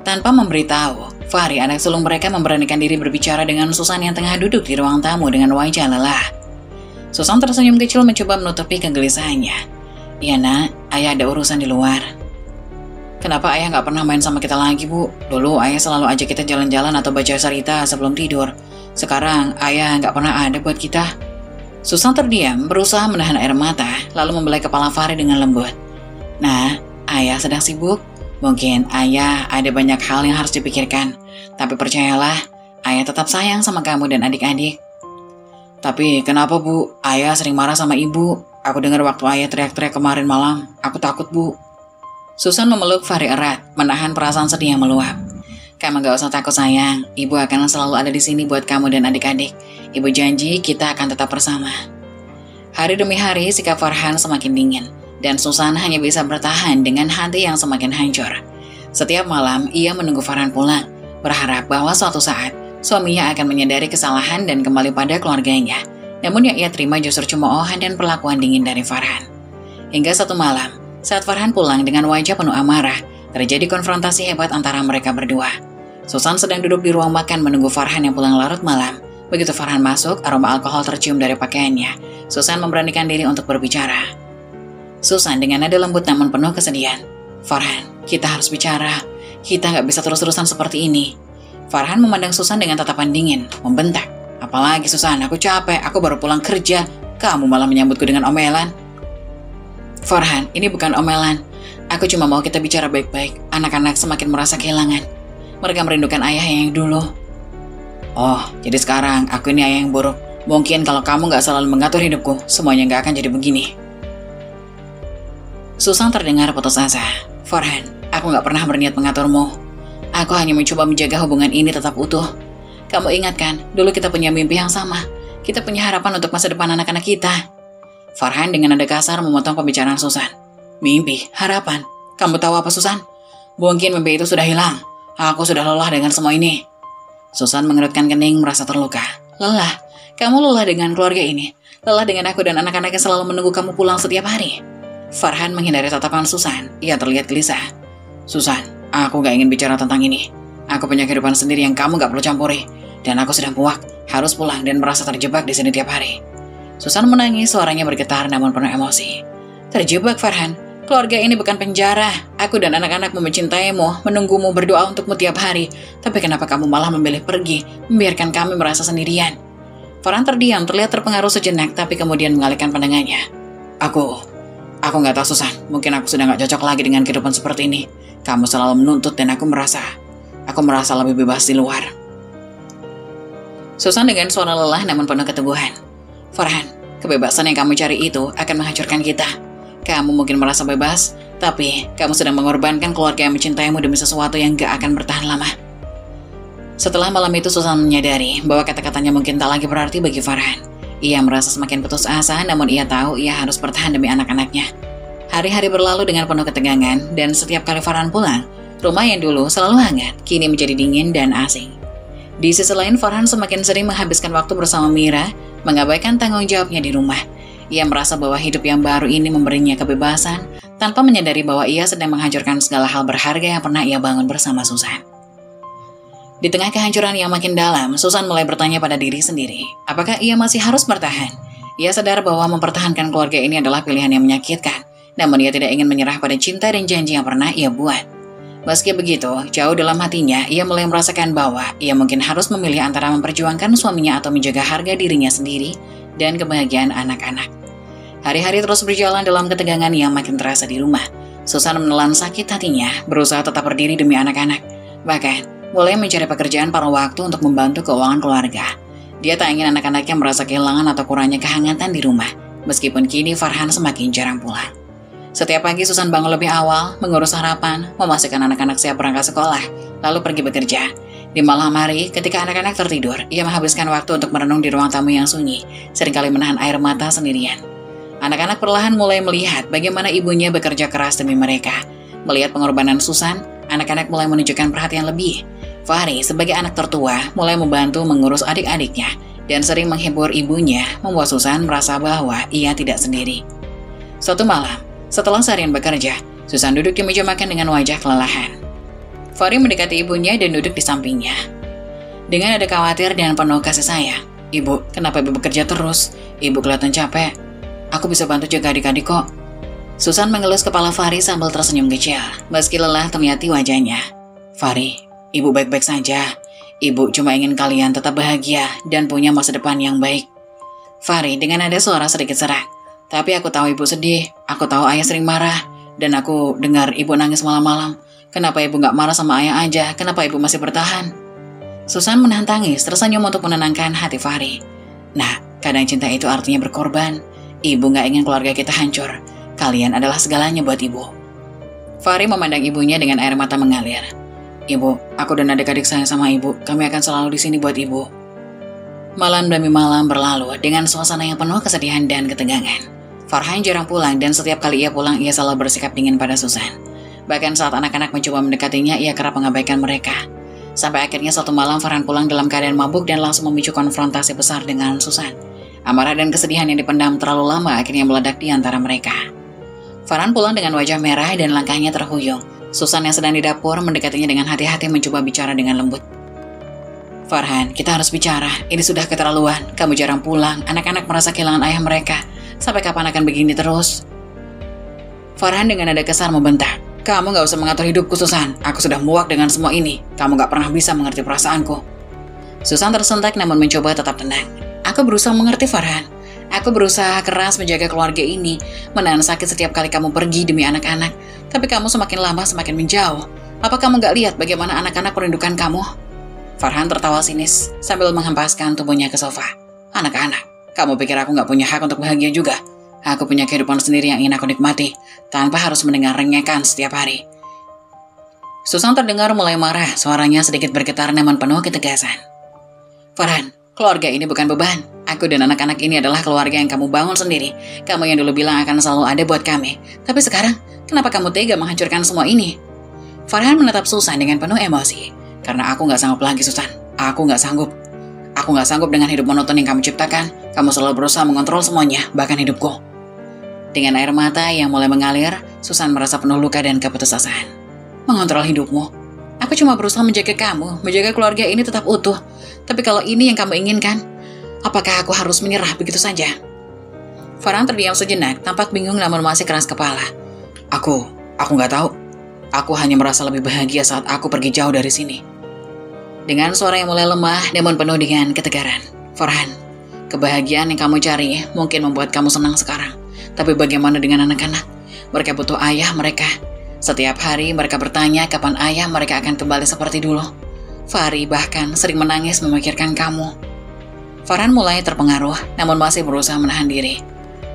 Speaker 1: tanpa memberitahu, Fahri anak sulung mereka memberanikan diri berbicara dengan Susan yang tengah duduk di ruang tamu dengan wajah lelah. Susan tersenyum kecil mencoba menutupi kegelisahannya. "Iya nak, ayah ada urusan di luar." "Kenapa ayah nggak pernah main sama kita lagi, Bu? Dulu ayah selalu ajak kita jalan-jalan atau baca cerita sebelum tidur. Sekarang ayah nggak pernah ada buat kita." Susan terdiam, berusaha menahan air mata, lalu membelai kepala Fahri dengan lembut. "Nah, ayah sedang sibuk. Mungkin ayah ada banyak hal yang harus dipikirkan. Tapi percayalah, ayah tetap sayang sama kamu dan adik-adik." "Tapi kenapa, Bu? Ayah sering marah sama ibu. Aku dengar waktu ayah teriak-teriak kemarin malam. Aku takut, Bu." Susan memeluk Fahri erat, menahan perasaan sedih yang meluap. "Kamu gak usah takut sayang, ibu akan selalu ada di sini buat kamu dan adik-adik. Ibu janji kita akan tetap bersama." Hari demi hari sikap Farhan semakin dingin, dan Susan hanya bisa bertahan dengan hati yang semakin hancur. Setiap malam ia menunggu Farhan pulang, berharap bahwa suatu saat suaminya akan menyadari kesalahan dan kembali pada keluarganya. Namun yang ia terima justru cemoohan dan perlakuan dingin dari Farhan. Hingga satu malam, saat Farhan pulang dengan wajah penuh amarah, terjadi konfrontasi hebat antara mereka berdua. Susan sedang duduk di ruang makan menunggu Farhan yang pulang larut malam. Begitu Farhan masuk, aroma alkohol tercium dari pakaiannya. Susan memberanikan diri untuk berbicara. Susan dengan nada lembut namun penuh kesedihan. "Farhan, kita harus bicara. Kita nggak bisa terus-terusan seperti ini." Farhan memandang Susan dengan tatapan dingin, membentak. "Apalagi Susan, aku capek, aku baru pulang kerja. Kamu malah menyambutku dengan omelan." "Farhan, ini bukan omelan. Aku cuma mau kita bicara baik-baik. Anak-anak semakin merasa kehilangan. Mereka merindukan ayah yang dulu." "Oh, jadi sekarang aku ini ayah yang buruk. Mungkin kalau kamu gak selalu mengatur hidupku, semuanya gak akan jadi begini." Susan terdengar putus asa. "Farhan, aku gak pernah berniat mengaturmu. Aku hanya mencoba menjaga hubungan ini tetap utuh. Kamu ingat kan, dulu kita punya mimpi yang sama. Kita punya harapan untuk masa depan anak-anak kita." Farhan dengan nada kasar memotong pembicaraan Susan. "Mimpi? Harapan? Kamu tahu apa, Susan? Mungkin mimpi itu sudah hilang. Aku sudah lelah dengan semua ini." Susan mengerutkan kening merasa terluka. "Lelah? Kamu lelah dengan keluarga ini? Lelah dengan aku dan anak-anak yang selalu menunggu kamu pulang setiap hari?" Farhan menghindari tatapan Susan. Ia terlihat gelisah. "Susan, aku gak ingin bicara tentang ini. Aku punya kehidupan sendiri yang kamu gak perlu campuri. Dan aku sudah muak, harus pulang dan merasa terjebak di sini tiap hari." Susan menangis, suaranya bergetar namun penuh emosi. "Terjebak, Farhan? Keluarga ini bukan penjara. Aku dan anak-anak mencintaimu, menunggumu, berdoa untukmu tiap hari. Tapi kenapa kamu malah memilih pergi, membiarkan kami merasa sendirian?" Farhan terdiam, terlihat terpengaruh sejenak, tapi kemudian mengalihkan pandangannya. Aku nggak tahu, Susan. Mungkin aku sudah nggak cocok lagi dengan kehidupan seperti ini. Kamu selalu menuntut dan aku merasa lebih bebas di luar." Susan dengan suara lelah namun penuh keteguhan. "Farhan, kebebasan yang kamu cari itu akan menghancurkan kita. Kamu mungkin merasa bebas, tapi kamu sedang mengorbankan keluarga yang mencintaimu demi sesuatu yang gak akan bertahan lama." Setelah malam itu Susan menyadari bahwa kata-katanya mungkin tak lagi berarti bagi Farhan. Ia merasa semakin putus asa, namun ia tahu ia harus bertahan demi anak-anaknya. Hari-hari berlalu dengan penuh ketegangan, dan setiap kali Farhan pulang, rumah yang dulu selalu hangat, kini menjadi dingin dan asing. Di sisi lain, Farhan semakin sering menghabiskan waktu bersama Mira, mengabaikan tanggung jawabnya di rumah. Ia merasa bahwa hidup yang baru ini memberinya kebebasan, tanpa menyadari bahwa ia sedang menghancurkan segala hal berharga yang pernah ia bangun bersama Susan. Di tengah kehancuran yang makin dalam, Susan mulai bertanya pada diri sendiri, apakah ia masih harus bertahan? Ia sadar bahwa mempertahankan keluarga ini adalah pilihan yang menyakitkan, namun ia tidak ingin menyerah pada cinta dan janji yang pernah ia buat. Meski begitu, jauh dalam hatinya, ia mulai merasakan bahwa ia mungkin harus memilih antara memperjuangkan suaminya atau menjaga harga dirinya sendiri dan kebahagiaan anak-anak. Hari-hari terus berjalan dalam ketegangan yang makin terasa di rumah. Susan menelan sakit hatinya, berusaha tetap berdiri demi anak-anak. Bahkan, mulai mencari pekerjaan paruh waktu untuk membantu keuangan keluarga. Dia tak ingin anak-anaknya merasa kehilangan atau kurangnya kehangatan di rumah, meskipun kini Farhan semakin jarang pulang. Setiap pagi Susan bangun lebih awal, mengurus sarapan, memastikan anak-anak siap berangkat sekolah, lalu pergi bekerja. Di malam hari, ketika anak-anak tertidur, ia menghabiskan waktu untuk merenung di ruang tamu yang sunyi, seringkali menahan air mata sendirian. Anak-anak perlahan mulai melihat bagaimana ibunya bekerja keras demi mereka. Melihat pengorbanan Susan, anak-anak mulai menunjukkan perhatian lebih. Fahri, sebagai anak tertua, mulai membantu mengurus adik-adiknya dan sering menghibur ibunya, membuat Susan merasa bahwa ia tidak sendiri. Suatu malam, setelah seharian bekerja, Susan duduk di meja makan dengan wajah kelelahan. Fahri mendekati ibunya dan duduk di sampingnya. Dengan ada khawatir dan penuh kasih sayang, "Ibu, kenapa ibu bekerja terus? Ibu kelihatan capek. Aku bisa bantu jaga adik-adik kok." Susan mengelus kepala Fahri sambil tersenyum kecil, meski lelah ternyati wajahnya. "Fahri, ibu baik-baik saja. Ibu cuma ingin kalian tetap bahagia dan punya masa depan yang baik." Fahri dengan ada suara sedikit serak. "Tapi aku tahu ibu sedih, aku tahu ayah sering marah, dan aku dengar ibu nangis malam-malam. Kenapa ibu gak marah sama ayah aja? Kenapa ibu masih bertahan?" Susan menahan tangis, tersenyum untuk menenangkan hati Fahri. "Nah, kadang cinta itu artinya berkorban. Ibu gak ingin keluarga kita hancur. Kalian adalah segalanya buat ibu." Fahri memandang ibunya dengan air mata mengalir. "Ibu, aku dan adik-adik sayang sama ibu. Kami akan selalu di sini buat ibu." Malam demi malam berlalu dengan suasana yang penuh kesedihan dan ketegangan. Farhan jarang pulang dan setiap kali ia pulang, ia selalu bersikap dingin pada Susan. Bahkan saat anak-anak mencoba mendekatinya, ia kerap mengabaikan mereka. Sampai akhirnya suatu malam Farhan pulang dalam keadaan mabuk dan langsung memicu konfrontasi besar dengan Susan. Amarah dan kesedihan yang dipendam terlalu lama akhirnya meledak di antara mereka. Farhan pulang dengan wajah merah dan langkahnya terhuyung. Susan yang sedang di dapur mendekatinya dengan hati-hati mencoba bicara dengan lembut. "Farhan, kita harus bicara. Ini sudah keterlaluan. Kamu jarang pulang. Anak-anak merasa kehilangan ayah mereka. Sampai kapan akan begini terus?" Farhan dengan nada kesal membentak. "Kamu gak usah mengatur hidupku, Susan. Aku sudah muak dengan semua ini. Kamu gak pernah bisa mengerti perasaanku." Susan tersentak namun mencoba tetap tenang. "Aku berusaha mengerti, Farhan. Aku berusaha keras menjaga keluarga ini, menahan sakit setiap kali kamu pergi demi anak-anak. Tapi kamu semakin lama semakin menjauh. Apa kamu gak lihat bagaimana anak-anak merindukan kamu?" Farhan tertawa sinis sambil menghempaskan tubuhnya ke sofa. "Anak-anak, kamu pikir aku gak punya hak untuk bahagia juga? Aku punya kehidupan sendiri yang ingin aku nikmati, tanpa harus mendengar rengekan setiap hari." Susan terdengar mulai marah, suaranya sedikit bergetar namun penuh ketegasan. "Farhan, keluarga ini bukan beban. Aku dan anak-anak ini adalah keluarga yang kamu bangun sendiri. Kamu yang dulu bilang akan selalu ada buat kami. Tapi sekarang, kenapa kamu tega menghancurkan semua ini?" Farhan menatap Susan dengan penuh emosi. "Karena aku gak sanggup lagi, Susan. Aku gak sanggup. Aku gak sanggup dengan hidup monoton yang kamu ciptakan. Kamu selalu berusaha mengontrol semuanya, bahkan hidupku." Dengan air mata yang mulai mengalir, Susan merasa penuh luka dan keputusasaan. "Mengontrol hidupmu? Aku cuma berusaha menjaga kamu, menjaga keluarga ini tetap utuh. Tapi kalau ini yang kamu inginkan, apakah aku harus menyerah begitu saja?" Farhan terdiam sejenak, tampak bingung namun masih keras kepala. Aku gak tahu. Aku hanya merasa lebih bahagia saat aku pergi jauh dari sini." Dengan suara yang mulai lemah namun penuh dengan ketegaran. "Farhan, kebahagiaan yang kamu cari mungkin membuat kamu senang sekarang. Tapi bagaimana dengan anak-anak? Mereka butuh ayah mereka. Setiap hari mereka bertanya kapan ayah mereka akan kembali seperti dulu. Fahri bahkan sering menangis memikirkan kamu." Farhan mulai terpengaruh namun masih berusaha menahan diri.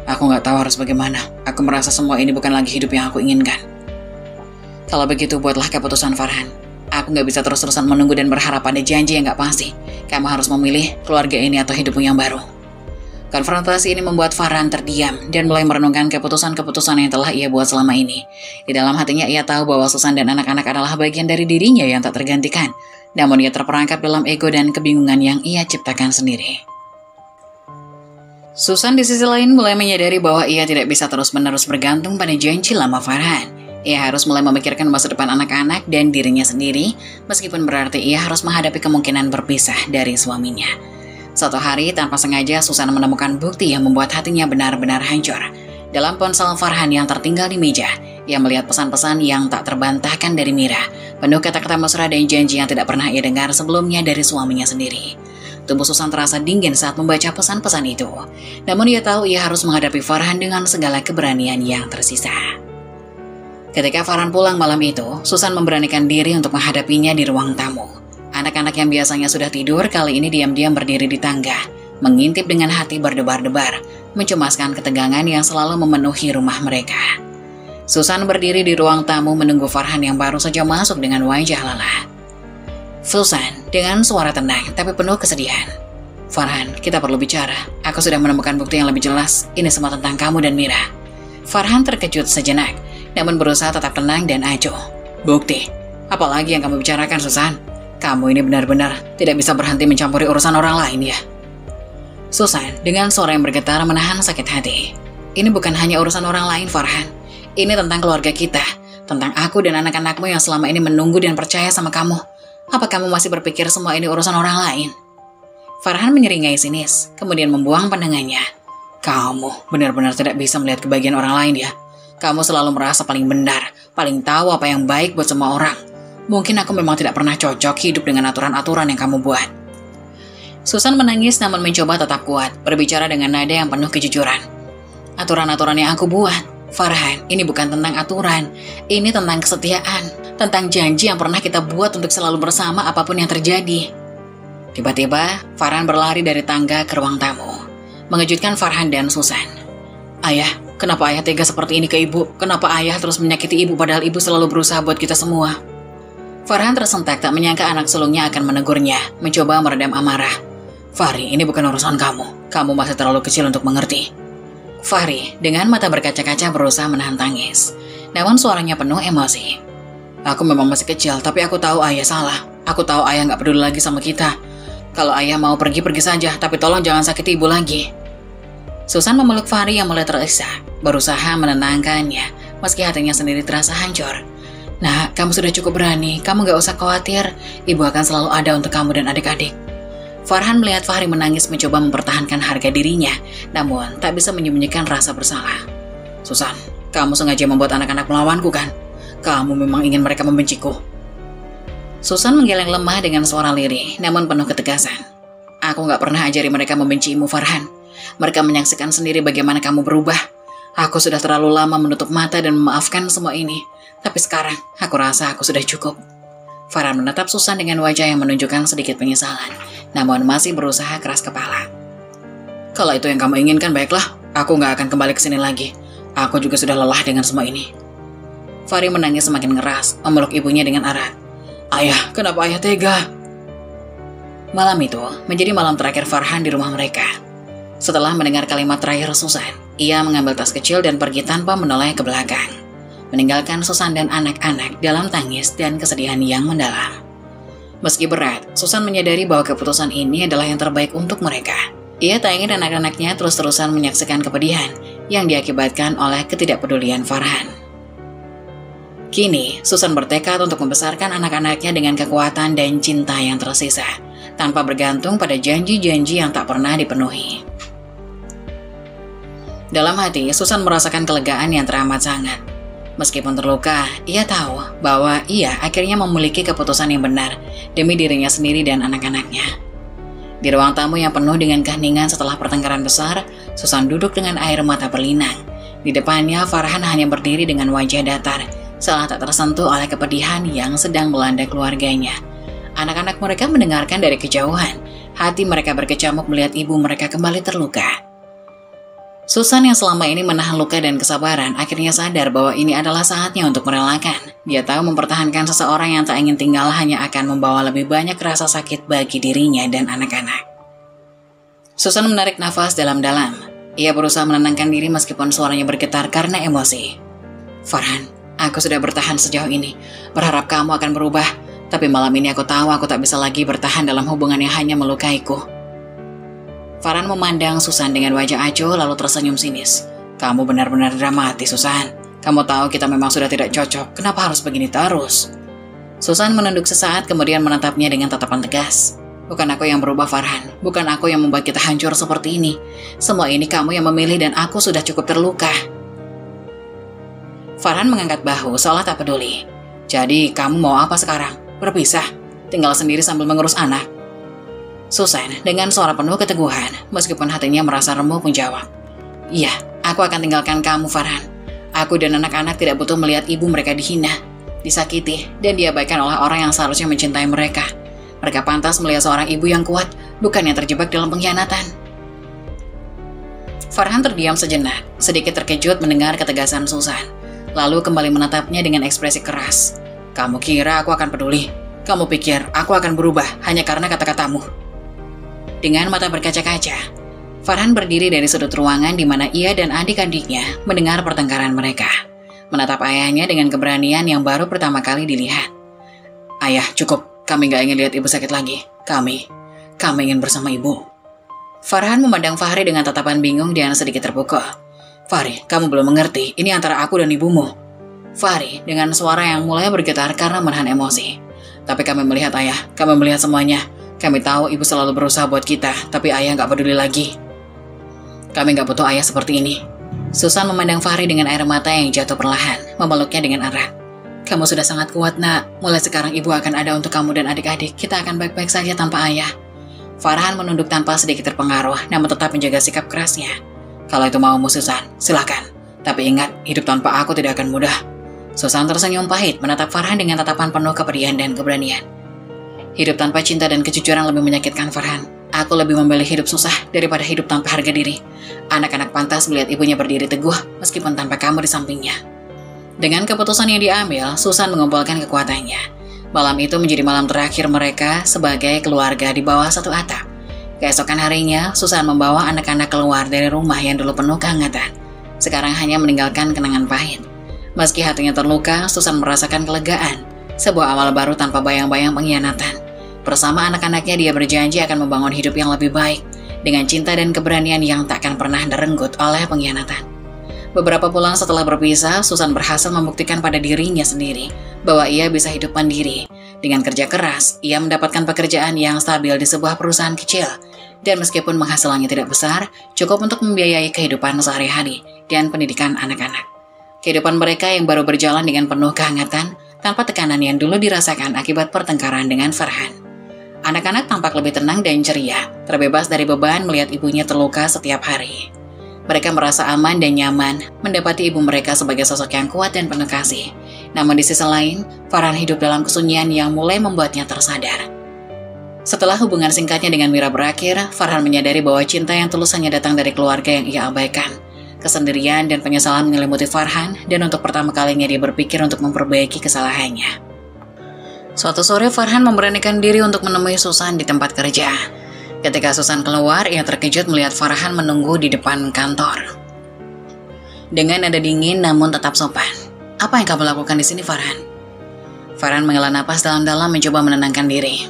Speaker 1: "Aku gak tahu harus bagaimana. Aku merasa semua ini bukan lagi hidup yang aku inginkan." "Kalau begitu buatlah keputusan, Farhan. Aku gak bisa terus-terusan menunggu dan berharap pada janji yang gak pasti. Kamu harus memilih keluarga ini atau hidupmu yang baru." Konfrontasi ini membuat Farhan terdiam dan mulai merenungkan keputusan-keputusan yang telah ia buat selama ini. Di dalam hatinya ia tahu bahwa Susan dan anak-anak adalah bagian dari dirinya yang tak tergantikan. Namun ia terperangkap dalam ego dan kebingungan yang ia ciptakan sendiri. Susan di sisi lain mulai menyadari bahwa ia tidak bisa terus-menerus bergantung pada janji lama Farhan. Ia harus mulai memikirkan masa depan anak-anak dan dirinya sendiri, meskipun berarti ia harus menghadapi kemungkinan berpisah dari suaminya. Suatu hari, tanpa sengaja, Susan menemukan bukti yang membuat hatinya benar-benar hancur. Dalam ponsel Farhan yang tertinggal di meja, ia melihat pesan-pesan yang tak terbantahkan dari Mira, penuh kata-kata mesra dan janji yang tidak pernah ia dengar sebelumnya dari suaminya sendiri. Tubuh Susan terasa dingin saat membaca pesan-pesan itu. Namun ia tahu ia harus menghadapi Farhan dengan segala keberanian yang tersisa. Ketika Farhan pulang malam itu, Susan memberanikan diri untuk menghadapinya di ruang tamu. Anak-anak yang biasanya sudah tidur kali ini diam-diam berdiri di tangga, mengintip dengan hati berdebar-debar, mencemaskan ketegangan yang selalu memenuhi rumah mereka. Susan berdiri di ruang tamu menunggu Farhan yang baru saja masuk dengan wajah lelah. Susan dengan suara tenang tapi penuh kesedihan. Farhan, kita perlu bicara. Aku sudah menemukan bukti yang lebih jelas. Ini semua tentang kamu dan Mira. Farhan terkejut sejenak, namun berusaha tetap tenang dan acuh. Bukti? Apalagi yang kamu bicarakan, Susan? Kamu ini benar-benar tidak bisa berhenti mencampuri urusan orang lain ya? Susan dengan suara yang bergetar menahan sakit hati. Ini bukan hanya urusan orang lain, Farhan. Ini tentang keluarga kita, tentang aku dan anak-anakmu yang selama ini menunggu dan percaya sama kamu. Apa kamu masih berpikir semua ini urusan orang lain? Farhan menyeringai sinis, kemudian membuang pandangannya. Kamu benar-benar tidak bisa melihat kebahagiaan orang lain ya. Kamu selalu merasa paling benar, paling tahu apa yang baik buat semua orang. Mungkin aku memang tidak pernah cocok hidup dengan aturan-aturan yang kamu buat. Susan menangis namun mencoba tetap kuat, berbicara dengan nada yang penuh kejujuran. Aturan-aturan yang aku buat, Farhan, ini bukan tentang aturan. Ini tentang kesetiaan, tentang janji yang pernah kita buat untuk selalu bersama apapun yang terjadi. Tiba-tiba, Farhan berlari dari tangga ke ruang tamu, mengejutkan Farhan dan Susan. Ayah, kenapa ayah tega seperti ini ke ibu? Kenapa ayah terus menyakiti ibu padahal ibu selalu berusaha buat kita semua? Farhan tersentak tak menyangka anak sulungnya akan menegurnya, mencoba meredam amarah. Fahri, ini bukan urusan kamu. Kamu masih terlalu kecil untuk mengerti. Fahri dengan mata berkaca-kaca berusaha menahan tangis, namun suaranya penuh emosi. Aku memang masih kecil, tapi aku tahu ayah salah. Aku tahu ayah nggak peduli lagi sama kita. Kalau ayah mau pergi saja, tapi tolong jangan sakiti ibu lagi. Susan memeluk Fahri yang mulai terisak, berusaha menenangkannya, meski hatinya sendiri terasa hancur. Nah, kamu sudah cukup berani, kamu gak usah khawatir, ibu akan selalu ada untuk kamu dan adik-adik. Farhan melihat Fahri menangis mencoba mempertahankan harga dirinya, namun tak bisa menyembunyikan rasa bersalah. Susan, kamu sengaja membuat anak-anak melawanku kan? Kamu memang ingin mereka membenciku. Susan menggeleng lemah dengan suara lirih, namun penuh ketegasan. Aku gak pernah ajari mereka membencimu, Farhan. Mereka menyaksikan sendiri bagaimana kamu berubah. Aku sudah terlalu lama menutup mata dan memaafkan semua ini. Tapi sekarang, aku rasa aku sudah cukup. Farhan menatap Susan dengan wajah yang menunjukkan sedikit penyesalan, namun masih berusaha keras kepala. Kalau itu yang kamu inginkan, baiklah. Aku gak akan kembali ke sini lagi. Aku juga sudah lelah dengan semua ini. Fahri menangis semakin keras, memeluk ibunya dengan erat. Ayah, kenapa ayah tega? Malam itu menjadi malam terakhir Farhan di rumah mereka. Setelah mendengar kalimat terakhir Susan, ia mengambil tas kecil dan pergi tanpa menoleh ke belakang, meninggalkan Susan dan anak-anak dalam tangis dan kesedihan yang mendalam. Meski berat, Susan menyadari bahwa keputusan ini adalah yang terbaik untuk mereka. Ia tak ingin anak-anaknya terus-terusan menyaksikan kepedihan yang diakibatkan oleh ketidakpedulian Farhan. Kini, Susan bertekad untuk membesarkan anak-anaknya dengan kekuatan dan cinta yang tersisa, tanpa bergantung pada janji-janji yang tak pernah dipenuhi. Dalam hati, Susan merasakan kelegaan yang teramat sangat. Meskipun terluka, ia tahu bahwa ia akhirnya memiliki keputusan yang benar demi dirinya sendiri dan anak-anaknya. Di ruang tamu yang penuh dengan keheningan setelah pertengkaran besar, Susan duduk dengan air mata berlinang. Di depannya, Farhan hanya berdiri dengan wajah datar, seolah tak tersentuh oleh kepedihan yang sedang melanda keluarganya. Anak-anak mereka mendengarkan dari kejauhan. Hati mereka berkecamuk melihat ibu mereka kembali terluka. Susan yang selama ini menahan luka dan kesabaran akhirnya sadar bahwa ini adalah saatnya untuk merelakan. Dia tahu mempertahankan seseorang yang tak ingin tinggal hanya akan membawa lebih banyak rasa sakit bagi dirinya dan anak-anak. Susan menarik nafas dalam-dalam. Ia berusaha menenangkan diri meskipun suaranya bergetar karena emosi. Farhan, aku sudah bertahan sejauh ini, berharap kamu akan berubah. Tapi malam ini aku tahu aku tak bisa lagi bertahan dalam hubungan yang hanya melukaiku. Farhan memandang Susan dengan wajah acuh lalu tersenyum sinis. Kamu benar-benar dramatis, Susan. Kamu tahu kita memang sudah tidak cocok, kenapa harus begini terus? Susan menunduk sesaat kemudian menatapnya dengan tatapan tegas. Bukan aku yang berubah, Farhan. Bukan aku yang membuat kita hancur seperti ini. Semua ini kamu yang memilih dan aku sudah cukup terluka. Farhan mengangkat bahu seolah tak peduli. Jadi kamu mau apa sekarang? Berpisah? Tinggal sendiri sambil mengurus anak? Susan dengan suara penuh keteguhan, meskipun hatinya merasa remuk menjawab. Iya, aku akan tinggalkan kamu, Farhan. Aku dan anak-anak tidak butuh melihat ibu mereka dihina, disakiti, dan diabaikan oleh orang yang seharusnya mencintai mereka. Mereka pantas melihat seorang ibu yang kuat, bukan yang terjebak dalam pengkhianatan. Farhan terdiam sejenak, sedikit terkejut mendengar ketegasan Susan, lalu kembali menatapnya dengan ekspresi keras. Kamu kira aku akan peduli? Kamu pikir aku akan berubah hanya karena kata-katamu? Dengan mata berkaca-kaca, Farhan berdiri dari sudut ruangan di mana ia dan adik-adiknya mendengar pertengkaran mereka. Menatap ayahnya dengan keberanian yang baru pertama kali dilihat. Ayah, cukup. Kami gak ingin lihat ibu sakit lagi. Kami ingin bersama ibu. Farhan memandang Fahri dengan tatapan bingung dan sedikit terpukul. Fahri, kamu belum mengerti. Ini antara aku dan ibumu. Fahri dengan suara yang mulai bergetar karena menahan emosi. Tapi kami melihat ayah, kami melihat semuanya. Kami tahu ibu selalu berusaha buat kita, tapi ayah gak peduli lagi. Kami gak butuh ayah seperti ini. Susan memandang Fahri dengan air mata yang jatuh perlahan, memeluknya dengan erat. Kamu sudah sangat kuat, nak. Mulai sekarang ibu akan ada untuk kamu dan adik-adik. Kita akan baik-baik saja tanpa ayah. Farhan menunduk tanpa sedikit terpengaruh, namun tetap menjaga sikap kerasnya. Kalau itu maumu, Susan, silakan. Tapi ingat, hidup tanpa aku tidak akan mudah. Susan tersenyum pahit menatap Farhan dengan tatapan penuh kepedihan dan keberanian. Hidup tanpa cinta dan kejujuran lebih menyakitkan, Farhan. Aku lebih memilih hidup susah daripada hidup tanpa harga diri. Anak-anak pantas melihat ibunya berdiri teguh meskipun tanpa kamu di sampingnya. Dengan keputusan yang diambil, Susan mengumpulkan kekuatannya. Malam itu menjadi malam terakhir mereka sebagai keluarga di bawah satu atap. Keesokan harinya, Susan membawa anak-anak keluar dari rumah yang dulu penuh kehangatan. Sekarang hanya meninggalkan kenangan pahit. Meski hatinya terluka, Susan merasakan kelegaan. Sebuah awal baru tanpa bayang-bayang pengkhianatan. Bersama anak-anaknya dia berjanji akan membangun hidup yang lebih baik. Dengan cinta dan keberanian yang takkan pernah direnggut oleh pengkhianatan. Beberapa bulan setelah berpisah, Susan berhasil membuktikan pada dirinya sendiri bahwa ia bisa hidup mandiri. Dengan kerja keras, ia mendapatkan pekerjaan yang stabil di sebuah perusahaan kecil. Dan meskipun penghasilannya tidak besar, cukup untuk membiayai kehidupan sehari-hari dan pendidikan anak-anak. Kehidupan mereka yang baru berjalan dengan penuh kehangatan, tanpa tekanan yang dulu dirasakan akibat pertengkaran dengan Farhan. Anak-anak tampak lebih tenang dan ceria, terbebas dari beban melihat ibunya terluka setiap hari. Mereka merasa aman dan nyaman, mendapati ibu mereka sebagai sosok yang kuat dan penuh kasih. Namun di sisi lain, Farhan hidup dalam kesunyian yang mulai membuatnya tersadar. Setelah hubungan singkatnya dengan Mira berakhir, Farhan menyadari bahwa cinta yang tulus hanya datang dari keluarga yang ia abaikan. Kesendirian dan penyesalan menyelimuti Farhan, dan untuk pertama kalinya dia berpikir untuk memperbaiki kesalahannya. Suatu sore Farhan memberanikan diri untuk menemui Susan di tempat kerja. Ketika Susan keluar, ia terkejut melihat Farhan menunggu di depan kantor. Dengan nada dingin namun tetap sopan. Apa yang kamu lakukan di sini, Farhan? Farhan menghela napas dalam-dalam mencoba menenangkan diri.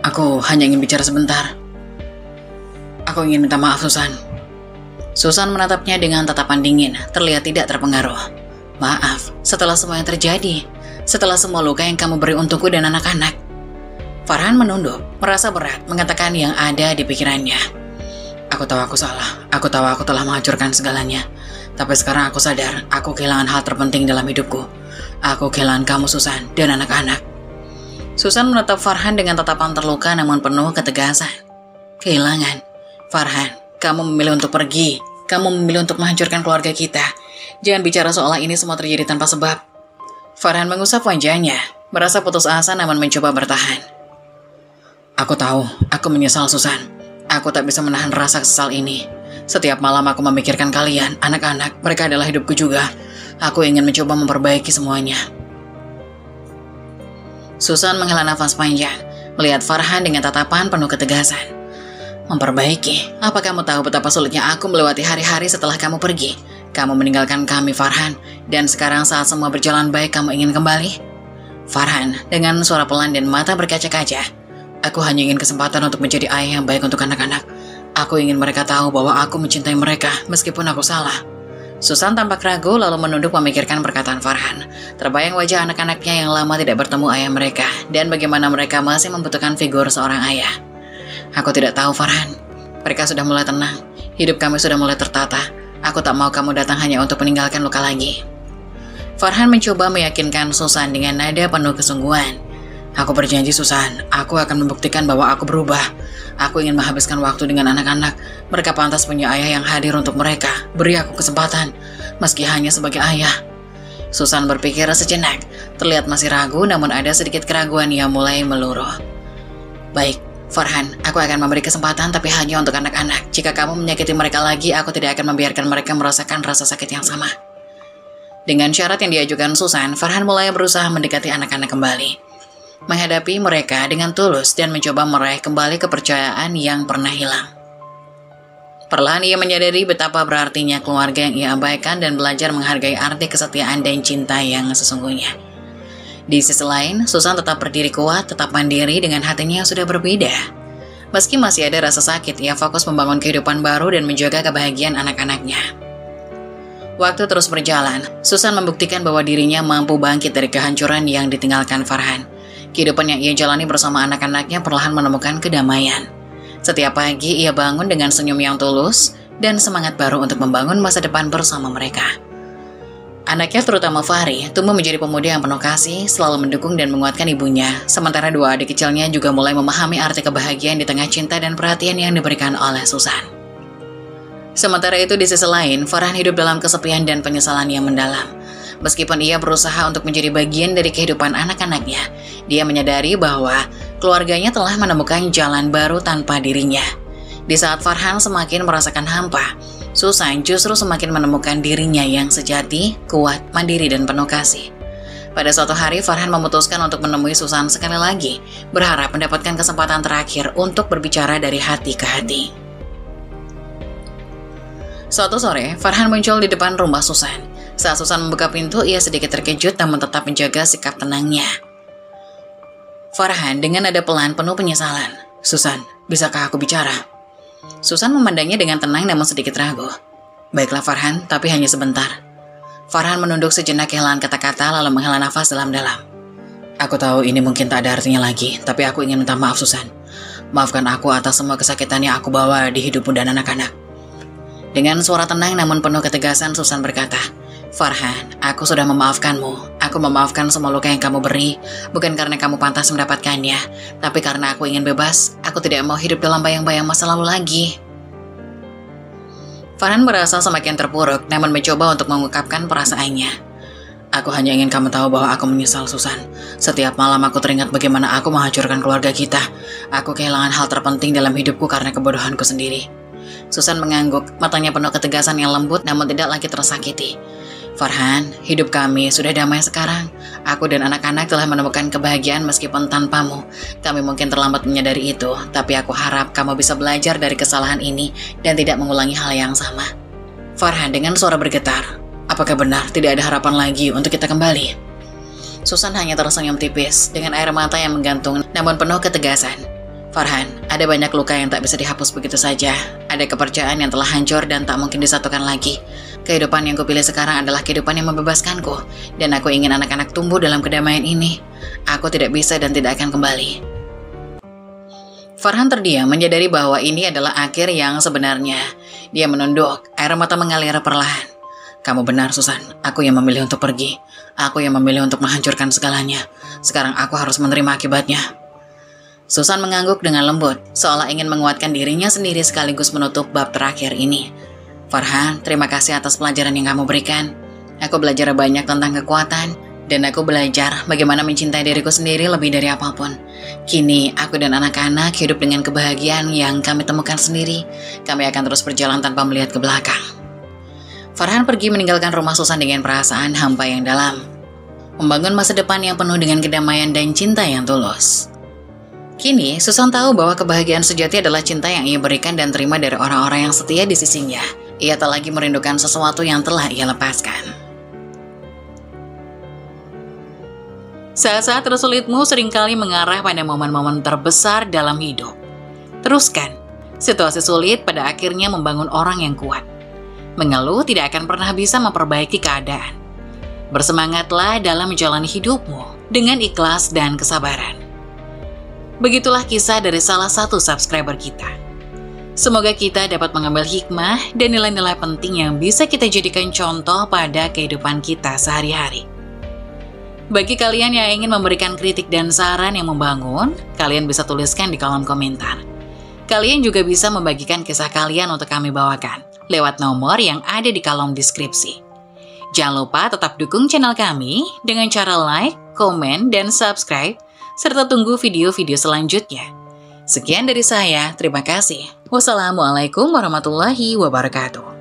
Speaker 1: Aku hanya ingin bicara sebentar. Aku ingin minta maaf, Susan. Susan menatapnya dengan tatapan dingin, terlihat tidak terpengaruh. Maaf, setelah semua yang terjadi. Setelah semua luka yang kamu beri untukku dan anak-anak. Farhan menunduk, merasa berat mengatakan yang ada di pikirannya. Aku tahu aku salah, aku tahu aku telah menghancurkan segalanya. Tapi sekarang aku sadar, aku kehilangan hal terpenting dalam hidupku. Aku kehilangan kamu, Susan, dan anak-anak. Susan menatap Farhan dengan tatapan terluka namun penuh ketegasan. Kehilangan. Farhan, kamu memilih untuk pergi. Kamu memilih untuk menghancurkan keluarga kita. Jangan bicara soal ini semua terjadi tanpa sebab. Farhan mengusap wajahnya, merasa putus asa namun mencoba bertahan. Aku tahu, aku menyesal, Susan. Aku tak bisa menahan rasa kesal ini. Setiap malam aku memikirkan kalian, anak-anak, mereka adalah hidupku juga. Aku ingin mencoba memperbaiki semuanya. Susan menghela nafas panjang, melihat Farhan dengan tatapan penuh ketegasan. Memperbaiki? Apa kamu tahu betapa sulitnya aku melewati hari-hari setelah kamu pergi? Kamu meninggalkan kami, Farhan, dan sekarang saat semua berjalan baik kamu ingin kembali? Farhan, dengan suara pelan dan mata berkaca-kaca, aku hanya ingin kesempatan untuk menjadi ayah yang baik untuk anak-anak. Aku ingin mereka tahu bahwa aku mencintai mereka meskipun aku salah. Susan tampak ragu lalu menunduk memikirkan perkataan Farhan. Terbayang wajah anak-anaknya yang lama tidak bertemu ayah mereka dan bagaimana mereka masih membutuhkan figur seorang ayah. Aku tidak tahu, Farhan. Mereka sudah mulai tenang. Hidup kami sudah mulai tertata. Aku tak mau kamu datang hanya untuk meninggalkan luka lagi. Farhan mencoba meyakinkan Susan dengan nada penuh kesungguhan. Aku berjanji, Susan. Aku akan membuktikan bahwa aku berubah. Aku ingin menghabiskan waktu dengan anak-anak. Mereka pantas punya ayah yang hadir untuk mereka. Beri aku kesempatan, meski hanya sebagai ayah. Susan berpikir sejenak. Terlihat masih ragu, namun ada sedikit keraguan yang mulai meluruh. Baik, Farhan, aku akan memberi kesempatan tapi hanya untuk anak-anak. Jika kamu menyakiti mereka lagi, aku tidak akan membiarkan mereka merasakan rasa sakit yang sama. Dengan syarat yang diajukan Susan, Farhan mulai berusaha mendekati anak-anak kembali. menghadapi mereka dengan tulus dan mencoba meraih kembali kepercayaan yang pernah hilang. Perlahan ia menyadari betapa berartinya keluarga yang ia abaikan dan belajar menghargai arti kesetiaan dan cinta yang sesungguhnya. Di sisi lain, Susan tetap berdiri kuat, tetap mandiri dengan hatinya yang sudah berbeda. Meski masih ada rasa sakit, ia fokus membangun kehidupan baru dan menjaga kebahagiaan anak-anaknya. Waktu terus berjalan, Susan membuktikan bahwa dirinya mampu bangkit dari kehancuran yang ditinggalkan Farhan. Kehidupan yang ia jalani bersama anak-anaknya perlahan menemukan kedamaian. Setiap pagi ia bangun dengan senyum yang tulus dan semangat baru untuk membangun masa depan bersama mereka. Anaknya terutama Fahri tumbuh menjadi pemuda yang penuh kasih, selalu mendukung dan menguatkan ibunya, sementara dua adik kecilnya juga mulai memahami arti kebahagiaan di tengah cinta dan perhatian yang diberikan oleh Susan. Sementara itu di sisi lain, Farhan hidup dalam kesepian dan penyesalan yang mendalam. Meskipun ia berusaha untuk menjadi bagian dari kehidupan anak-anaknya, dia menyadari bahwa keluarganya telah menemukan jalan baru tanpa dirinya. Di saat Farhan semakin merasakan hampa, Susan justru semakin menemukan dirinya yang sejati, kuat, mandiri, dan penuh kasih. Pada suatu hari, Farhan memutuskan untuk menemui Susan sekali lagi, berharap mendapatkan kesempatan terakhir untuk berbicara dari hati ke hati. Suatu sore, Farhan muncul di depan rumah Susan. Saat Susan membuka pintu, ia sedikit terkejut namun tetap menjaga sikap tenangnya. Farhan dengan nada pelan penuh penyesalan. "Susan, bisakah aku bicara?" Susan memandangnya dengan tenang namun sedikit ragu. "Baiklah Farhan, tapi hanya sebentar." Farhan menunduk sejenak kehilangan kata-kata lalu menghela nafas dalam-dalam. "Aku tahu ini mungkin tak ada artinya lagi, tapi aku ingin minta maaf Susan. Maafkan aku atas semua kesakitan yang aku bawa di hidupmu dan anak-anak." Dengan suara tenang namun penuh ketegasan, Susan berkata, "Farhan, aku sudah memaafkanmu. Aku memaafkan semua luka yang kamu beri, bukan karena kamu pantas mendapatkannya, tapi karena aku ingin bebas. Aku tidak mau hidup dalam bayang-bayang masa lalu lagi." Farhan merasa semakin terpuruk, namun mencoba untuk mengungkapkan perasaannya. "Aku hanya ingin kamu tahu bahwa aku menyesal, Susan. Setiap malam aku teringat bagaimana aku menghancurkan keluarga kita. Aku kehilangan hal terpenting dalam hidupku karena kebodohanku sendiri." Susan mengangguk, matanya penuh ketegasan yang lembut namun tidak lagi tersakiti. "Farhan, hidup kami sudah damai sekarang. Aku dan anak-anak telah menemukan kebahagiaan meskipun tanpamu. Kami mungkin terlambat menyadari itu, tapi aku harap kamu bisa belajar dari kesalahan ini dan tidak mengulangi hal yang sama." Farhan dengan suara bergetar, "Apakah benar tidak ada harapan lagi untuk kita kembali?" Susan hanya tersenyum tipis dengan air mata yang menggantung namun penuh ketegasan. "Farhan, ada banyak luka yang tak bisa dihapus begitu saja. Ada kepercayaan yang telah hancur dan tak mungkin disatukan lagi. Kehidupan yang kupilih sekarang adalah kehidupan yang membebaskanku, dan aku ingin anak-anak tumbuh dalam kedamaian ini. Aku tidak bisa dan tidak akan kembali." Farhan terdiam menyadari bahwa ini adalah akhir yang sebenarnya. Dia menunduk, air mata mengalir perlahan. "Kamu benar, Susan. Aku yang memilih untuk pergi. Aku yang memilih untuk menghancurkan segalanya. Sekarang aku harus menerima akibatnya." Susan mengangguk dengan lembut, seolah ingin menguatkan dirinya sendiri sekaligus menutup bab terakhir ini. "Farhan, terima kasih atas pelajaran yang kamu berikan. Aku belajar banyak tentang kekuatan, dan aku belajar bagaimana mencintai diriku sendiri lebih dari apapun. Kini, aku dan anak-anak hidup dengan kebahagiaan yang kami temukan sendiri. Kami akan terus berjalan tanpa melihat ke belakang." Farhan pergi meninggalkan rumah Susan dengan perasaan hampa yang dalam. Membangun masa depan yang penuh dengan kedamaian dan cinta yang tulus. Kini, Susan tahu bahwa kebahagiaan sejati adalah cinta yang ia berikan dan terima dari orang-orang yang setia di sisinya. Ia tak lagi merindukan sesuatu yang telah ia lepaskan. Saat-saat tersulitmu seringkali mengarah pada momen-momen terbesar dalam hidup. Teruskan, situasi sulit pada akhirnya membangun orang yang kuat. Mengeluh tidak akan pernah bisa memperbaiki keadaan. Bersemangatlah dalam menjalani hidupmu dengan ikhlas dan kesabaran. Begitulah kisah dari salah satu subscriber kita. Semoga kita dapat mengambil hikmah dan nilai-nilai penting yang bisa kita jadikan contoh pada kehidupan kita sehari-hari. Bagi kalian yang ingin memberikan kritik dan saran yang membangun, kalian bisa tuliskan di kolom komentar. Kalian juga bisa membagikan kisah kalian untuk kami bawakan lewat nomor yang ada di kolom deskripsi. Jangan lupa tetap dukung channel kami dengan cara like, komen, dan subscribe, serta tunggu video-video selanjutnya. Sekian dari saya, terima kasih. Wassalamualaikum warahmatullahi wabarakatuh.